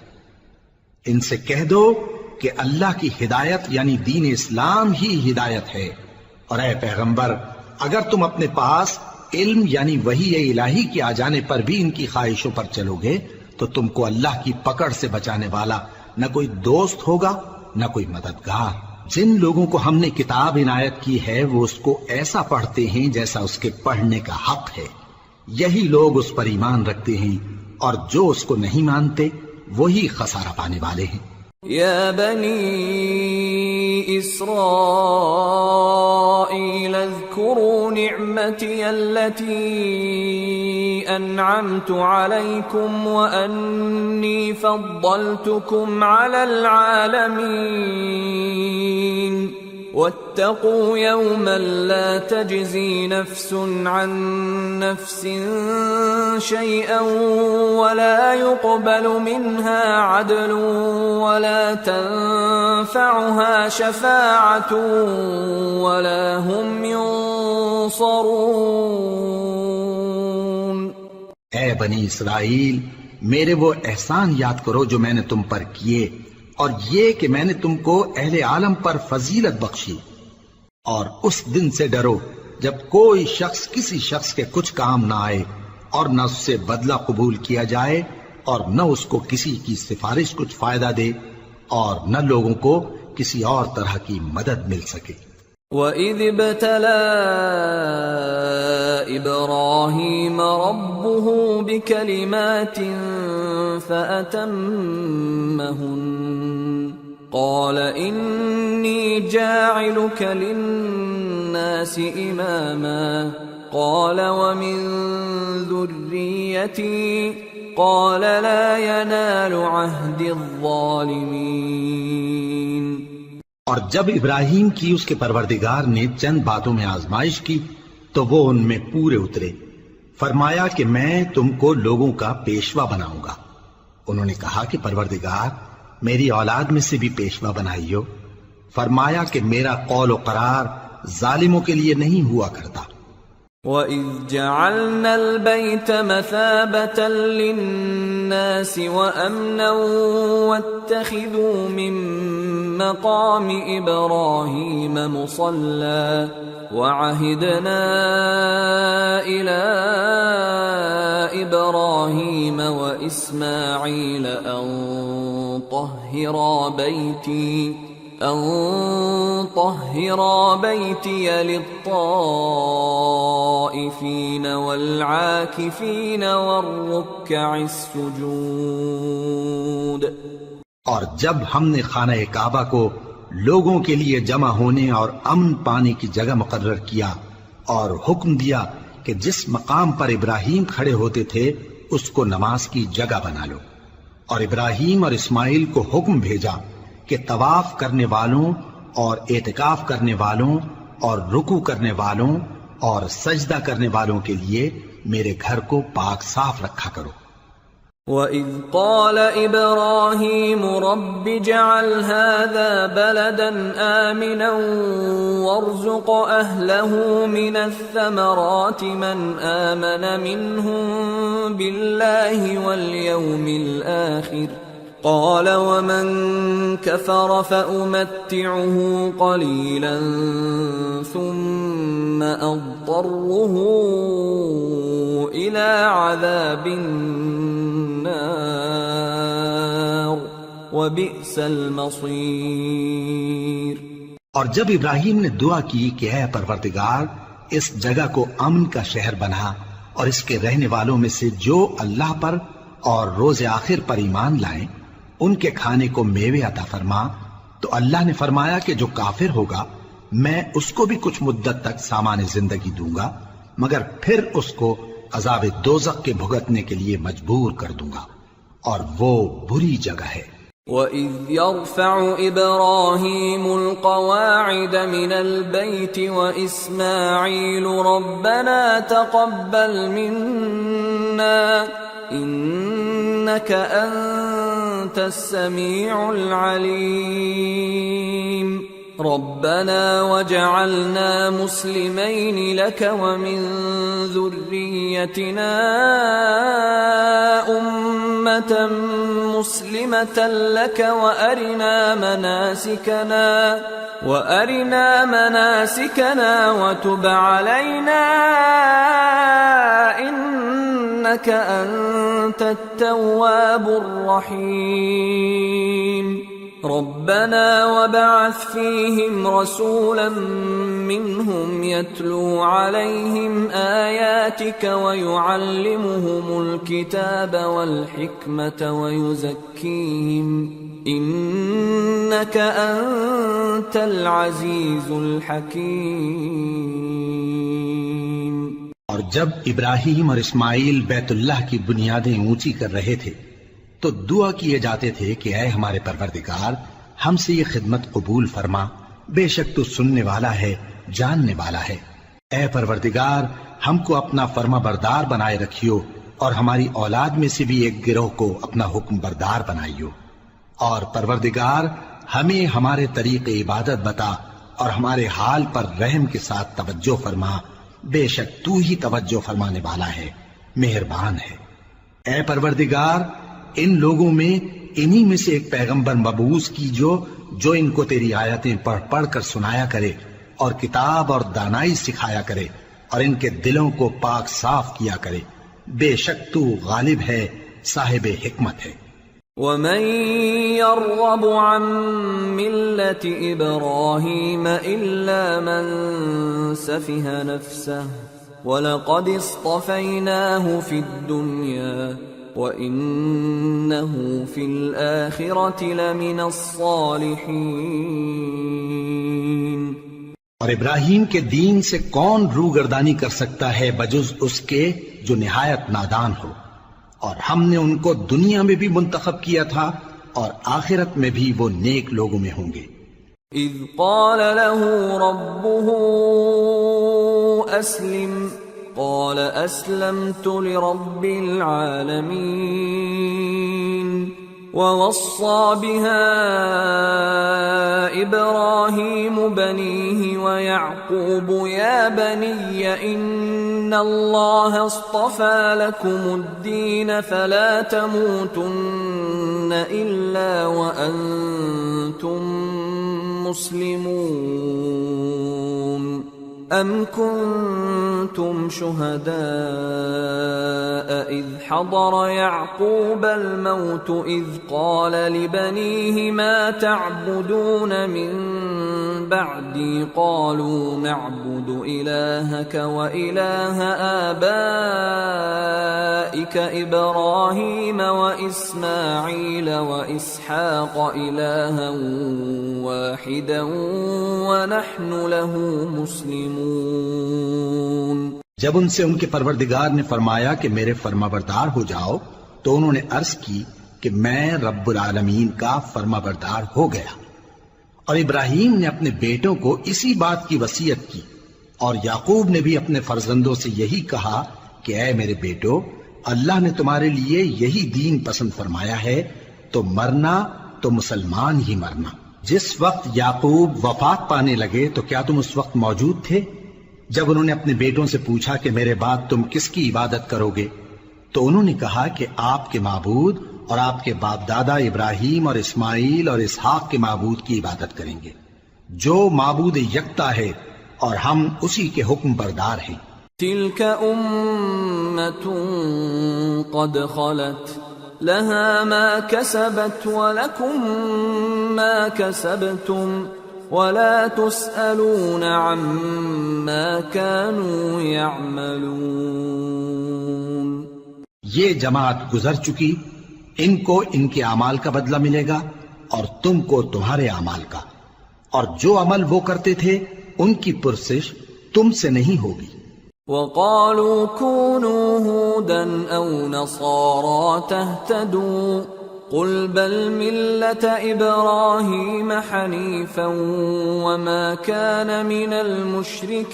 ان سے کہہ دو کہ اللہ کی ہدایت یعنی دین اسلام ہی ہدایت ہے، اور اے پیغمبر اگر تم اپنے پاس علم یعنی وحی الہی کے آ جانے پر بھی ان کی خواہشوں پر چلو گے تو تم کو اللہ کی پکڑ سے بچانے والا نہ کوئی دوست ہوگا نہ کوئی مددگار۔ جن لوگوں کو ہم نے کتاب عنایت کی ہے وہ اس کو ایسا پڑھتے ہیں جیسا اس کے پڑھنے کا حق ہے، یہی لوگ اس پر ایمان رکھتے ہیں، اور جو اس کو نہیں مانتے وہی خسارہ پانے والے ہیں۔ یا بنی اسرائیل اذکروا نعمتی التي انعمت علیکم وانی فضلتکم علی العالمین واتقوا يوما لا تجزي نفس عن نفس شيئا ولا يقبل منها عدل ولا تنفعها شفاعة ولا هم ينصرون۔ اے بنی اسرائیل، میرے وہ احسان یاد کرو جو میں نے تم پر کیے، اور یہ کہ میں نے تم کو اہل عالم پر فضیلت بخشی، اور اس دن سے ڈرو جب کوئی شخص کسی شخص کے کچھ کام نہ آئے، اور نہ اس سے بدلہ قبول کیا جائے، اور نہ اس کو کسی کی سفارش کچھ فائدہ دے، اور نہ لوگوں کو کسی اور طرح کی مدد مل سکے۔ وَإِذِ ابْتَلَىٰ إِبْرَاهِيمَ رَبُّهُ بِكَلِمَاتٍ فَأَتَمَّهُنَّ قَالَ إِنِّي جَاعِلُكَ لِلنَّاسِ إِمَامًا قَالَ وَمِن ذُرِّيَّتِي قَالَ لَا يَنَالُ عَهْدِ الظَّالِمِينَ۔ اور جب ابراہیم کی اس کے پروردگار نے چند باتوں میں آزمائش کی تو وہ ان میں پورے اترے۔ فرمایا کہ میں تم کو لوگوں کا پیشوا بناؤں گا۔ انہوں نے کہا کہ پروردگار میری اولاد میں سے بھی پیشوا بنائیو۔ فرمایا کہ میرا قول و قرار ظالموں کے لیے نہیں ہوا کرتا۔ وَإِذْ جَعَلْنَا الْبَيْتَ مَثَابَةً لِلنَّاسِ وَأَمْنًا وَاتَّخِذُوا مِن مَّقَامِ إِبْرَاهِيمَ مُصَلًّى وَعَهِدْنَا إِلَىٰ إِبْرَاهِيمَ وَإِسْمَاعِيلَ أَن طَهِّرَا بَيْتِيَ لِلطَّائِفِينَ وَالْعَاكِفِينَ وَالرُّكَّعِ السُّجُودِ۔ اور جب ہم نے خانہ کعبہ کو لوگوں کے لیے جمع ہونے اور امن پانے کی جگہ مقرر کیا، اور حکم دیا کہ جس مقام پر ابراہیم کھڑے ہوتے تھے اس کو نماز کی جگہ بنا لو، اور ابراہیم اور اسماعیل کو حکم بھیجا کہ طواف کرنے والوں اور اعتکاف کرنے والوں اور رکوع کرنے والوں اور سجدہ کرنے والوں کے لیے میرے گھر کو پاک صاف رکھا کرو۔ وَإِذْ قَالَ إِبْرَاهِيمُ رَبِّ اجْعَلْ هَذَا بَلَدًا آمِنًا وَارْزُقْ أَهْلَهُ مِنَ الثَّمَرَاتِ مَنْ آمَنَ مِنْهُمْ بِاللَّهِ وَالْيَوْمِ الْآخِرِ قَالَ وَمَنْ كَفَرَ فَأُمَتِّعُهُ قَلِيلًا ثُمَّ أَضْطَرُّهُ إِلَى عَذَابِ النَّارِ وَبِئْسَ الْمَصِيرُ۔ اور جب ابراہیم نے دعا کی کہ اے پروردگار اس جگہ کو امن کا شہر بنا اور اس کے رہنے والوں میں سے جو اللہ پر اور روز آخر پر ایمان لائیں ان کے کھانے کو میوے عطا فرما، تو اللہ نے فرمایا کہ جو کافر ہوگا میں اس کو بھی کچھ مدت تک سامان زندگی دوں گا، مگر پھر اس کو عذاب دوزخ کے بھگتنے کے لیے مجبور کر دوں گا، اور وہ بری جگہ ہے۔ وَإِذْ يَرْفَعُ إِبْرَاهِيمُ الْقَوَاعِدَ مِنَ الْبَيْتِ وَإِسْمَاعِيلُ رَبَّنَا تَقَبَّلْ مِنَّا إِنَّكَ أَنْتَ السَّمِيعُ الْعَلِيمُ رَبَّنَا وَاجْعَلْنَا مُسْلِمَيْنِ لَكَ وَمِنْ ذُرِّيَّتِنَا أُمَّةً مُسْلِمَةً لَكَ وَأَرِنَا مَنَاسِكَنَا وَتُبْ عَلَيْنَا إِنَّكَ أَنْتَ التَّوَّابُ الرَّحِيمُ رَبَّنَا وَابْعَثْ فِيهِمْ رَسُولًا مِّنْهُمْ يَتْلُو عَلَيْهِمْ آيَاتِكَ وَيُعَلِّمُهُمُ الْكِتَابَ وَالْحِكْمَةَ وَيُزَكِّيهِمْ إِنَّكَ أَنْتَ الْعَزِيزُ الْحَكِيمُ۔ اور جب ابراہیم اور اسماعیل بیت اللہ کی بنیادیں اونچی کر رہے تھے تو دعا کیے جاتے تھے کہ اے ہمارے پروردگار ہم سے یہ خدمت قبول فرما، بے شک تو سننے والا ہے، جاننے والا ہے۔ اے پروردگار ہم کو اپنا فرما بردار بنائے رکھیو اور ہماری اولاد میں سے بھی ایک گروہ کو اپنا حکم بردار بنائیو، اور پروردگار ہمیں ہمارے طریق عبادت بتا اور ہمارے حال پر رحم کے ساتھ توجہ فرما، بے شک تو ہی توجہ فرمانے والا ہے، مہربان ہے۔ اے پروردگار ان لوگوں میں انہی میں سے ایک پیغمبر مبعوث کی جو ان کو تیری آیتیں پڑھ پڑھ کر سنایا کرے اور کتاب اور دانائی سکھایا کرے اور ان کے دلوں کو پاک صاف کیا کرے، بے شک تو غالب ہے، صاحب حکمت ہے۔ وَمَن يَرْغَبُ عَن مِّلَّةِ إِبْرَاهِيمَ إِلَّا مَن سَفِهَ نَفْسَهُ وَلَقَدِ اصْطَفَيْنَاهُ فِي الدُّنْيَا وَإِنَّهُ فِي الْآخِرَةِ لَمِنَ الصَّالِحِينَ۔ اور ابراہیم کے دین سے کون روگردانی کر سکتا ہے بجز اس کے جو نہایت نادان ہو، اور ہم نے ان کو دنیا میں بھی منتخب کیا تھا اور آخرت میں بھی وہ نیک لوگوں میں ہوں گے۔ اذ قال له ربه اسلم قال اسلمت لرب العالمين ووصى بها إبراهيم بنيه ويعقوب يا بني إن الله اصطفى لكم الدين فلا تموتن إلا وأنتم مسلمون أم كنتم شهداء إذ حضر يعقوب الموت إذ قال لبنيه ما تعبدون من بعدي قالوا نعبد إلهك وإله آبائك إبراهيم وإسماعيل وإسحاق إلها واحدا ونحن له مسلمون۔ جب ان سے ان کے پروردگار نے فرمایا کہ میرے فرما بردار ہو جاؤ تو انہوں نے عرض کی کہ میں رب العالمین کا فرما بردار ہو گیا، اور ابراہیم نے اپنے بیٹوں کو اسی بات کی وصیت کی، اور یعقوب نے بھی اپنے فرزندوں سے یہی کہا کہ اے میرے بیٹو اللہ نے تمہارے لیے یہی دین پسند فرمایا ہے تو مرنا تو مسلمان ہی مرنا۔ جس وقت یعقوب وفات پانے لگے تو کیا تم اس وقت موجود تھے جب انہوں نے اپنے بیٹوں سے پوچھا کہ میرے بعد تم کس کی عبادت کرو گے؟ تو انہوں نے کہا کہ آپ کے معبود اور آپ کے باپ دادا ابراہیم اور اسماعیل اور اسحاق کے معبود کی عبادت کریں گے جو معبود یکتا ہے اور ہم اسی کے حکم بردار ہیں۔ تلك أمة قد خلت لها ما كسبت ولكم ما كسبتم ولا تسألون عما كانوا يعملون۔ یہ جماعت گزر چکی، ان کو ان کے اعمال کا بدلہ ملے گا اور تم کو تمہارے اعمال کا، اور جو عمل وہ کرتے تھے ان کی پرسش تم سے نہیں ہوگی۔ وقالوا كونوا هودا أو نصارى تهتدوا قل بل ملة إبراهيم حنيفا وما كان من المشركين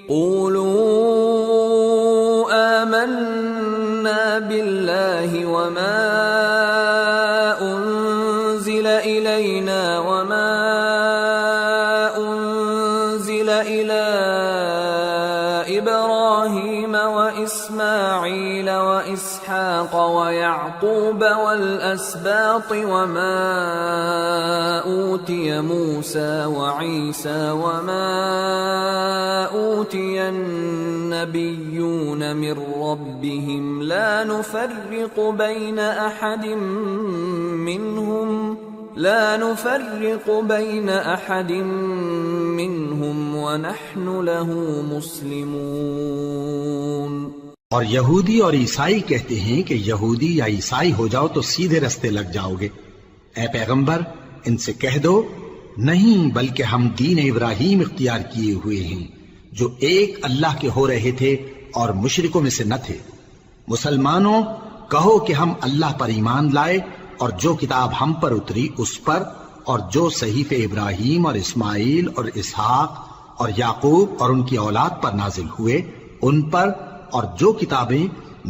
قولوا آمنا بالله وما أنزل إلينا وما أنزل إلى إبراهيم وإسماعيل وإسحاق ويعقوب والأسباط وما أوتي موسى وعيسى وما أوتي النبيون من ربهم لا نفرق بين أحد منهم ونحن له مسلمون۔ اور یہودی اور عیسائی کہتے ہیں کہ یہودی یا عیسائی ہو جاؤ تو سیدھے رستے لگ جاؤ گے۔ اے پیغمبر ان سے کہہ دو نہیں، بلکہ ہم دین ابراہیم اختیار کیے ہوئے ہیں جو ایک اللہ کے ہو رہے تھے اور مشرکوں میں سے نہ تھے۔ مسلمانوں کہو کہ ہم اللہ پر ایمان لائے اور جو کتاب ہم پر اتری اس پر، اور جو صحیفے ابراہیم اور اسماعیل اور اسحاق اور یعقوب اور ان کی اولاد پر نازل ہوئے ان پر، اور جو کتابیں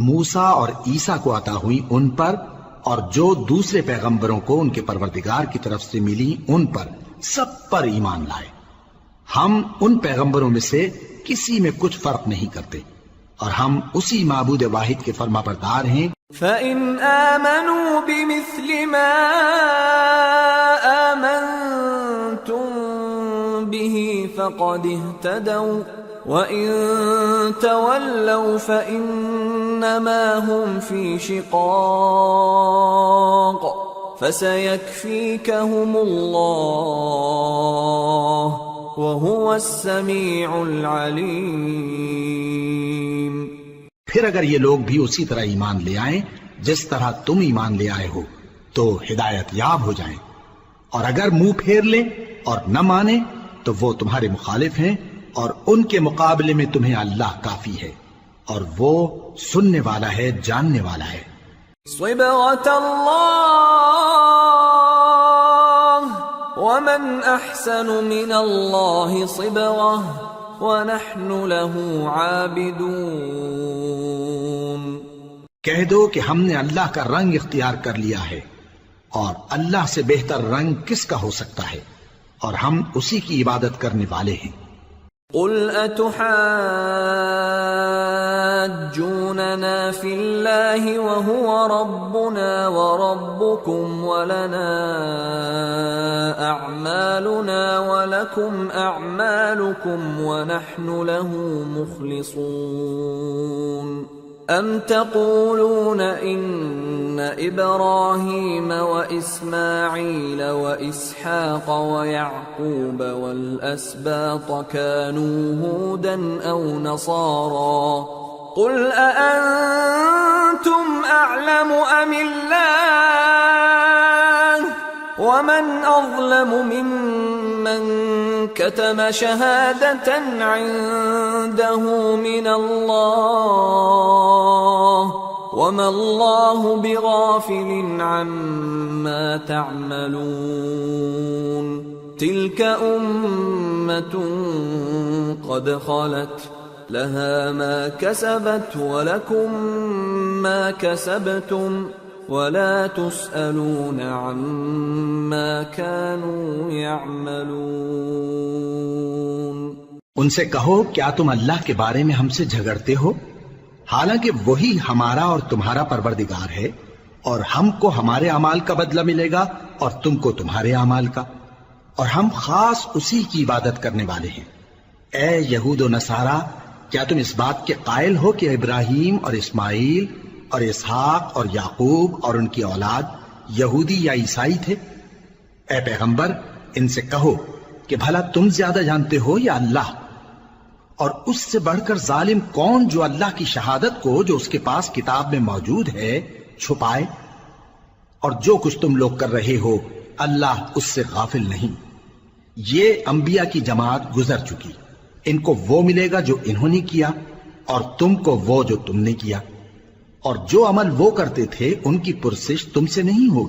موسیٰ اور عیسیٰ کو عطا ہوئیں ان پر، اور جو دوسرے پیغمبروں کو ان کے پروردگار کی طرف سے ملی ان پر، سب پر ایمان لائے۔ ہم ان پیغمبروں میں سے کسی میں کچھ فرق نہیں کرتے، اور ہم اسی معبود واحد کے فرما بردار ہیں۔ فَإِنْ آمَنُوا بِمِثْلِ مَا آمَنْتُمْ بِهِ فَقَدِ اهْتَدَوْا وَإِنْ تَوَلَّوْا فَإِنَّمَا هُمْ فِي شِقَاقٍ فَسَيَكْفِيكَهُمُ اللَّهُ وَهُوَ السَّمِيعُ الْعَلِيمُ۔ پھر اگر یہ لوگ بھی اسی طرح ایمان لے آئیں جس طرح تم ایمان لے آئے ہو تو ہدایت یاب ہو جائیں، اور اگر منہ پھیر لیں اور نہ مانیں تو وہ تمہارے مخالف ہیں، اور ان کے مقابلے میں تمہیں اللہ کافی ہے، اور وہ سننے والا ہے، جاننے والا ہے۔ صبغة الله ومن أحسن من الله صبغة وَنَحْنُ لَهُ عَابِدُونَ۔ کہہ دو کہ ہم نے اللہ کا رنگ اختیار کر لیا ہے، اور اللہ سے بہتر رنگ کس کا ہو سکتا ہے، اور ہم اسی کی عبادت کرنے والے ہیں۔ قُلْ أَتُحَاجُّونَنَا فِي اللَّهِ وَهُوَ رَبُّنَا وَرَبُّكُمْ وَلَنَا أَعْمَالُنَا وَلَكُمْ أَعْمَالُكُمْ وَنَحْنُ لَهُ مُخْلِصُونَ أَمْ تَقُولُونَ إِنَّ إِبْرَاهِيمَ وَإِسْمَاعِيلَ وَإِسْحَاقَ وَيَعْقُوبَ وَالْأَسْبَاطَ كَانُوا هُودًا أَوْ نَصَارَى قُلْ أَأَنْتُمْ أَعْلَمُ أَمِ اللَّهُ وَمَنْ أَظْلَمُ مِمَّنْ كَتَمَ شَهَادَةً عِنْدَهُ مِنَ اللَّهِ وَمَا اللَّهُ بِغَافِلٍ عَمَّا تَعْمَلُونَ تِلْكَ أُمَّةٌ قَدْ خَلَتْ لها ما كسبت ولكم ما كسبتم ولا تسألون عما كانوا يعملون۔ ان سے کہو کیا تم اللہ کے بارے میں ہم سے جھگڑتے ہو، حالانکہ وہی ہمارا اور تمہارا پروردگار ہے، اور ہم کو ہمارے اعمال کا بدلہ ملے گا اور تم کو تمہارے اعمال کا، اور ہم خاص اسی کی عبادت کرنے والے ہیں۔ اے یہود و نصارا، کیا تم اس بات کے قائل ہو کہ ابراہیم اور اسماعیل اور اسحاق اور یعقوب اور ان کی اولاد یہودی یا عیسائی تھے؟ اے پیغمبر، ان سے کہو کہ بھلا تم زیادہ جانتے ہو یا اللہ؟ اور اس سے بڑھ کر ظالم کون جو اللہ کی شہادت کو جو اس کے پاس کتاب میں موجود ہے چھپائے؟ اور جو کچھ تم لوگ کر رہے ہو اللہ اس سے غافل نہیں۔ یہ انبیاء کی جماعت گزر چکی، ان کو وہ ملے گا جو انہوں نے کیا، اور تم کو وہ جو تم نے کیا، اور جو عمل وہ کرتے تھے ان کی پرسش تم سے نہیں ہوگی۔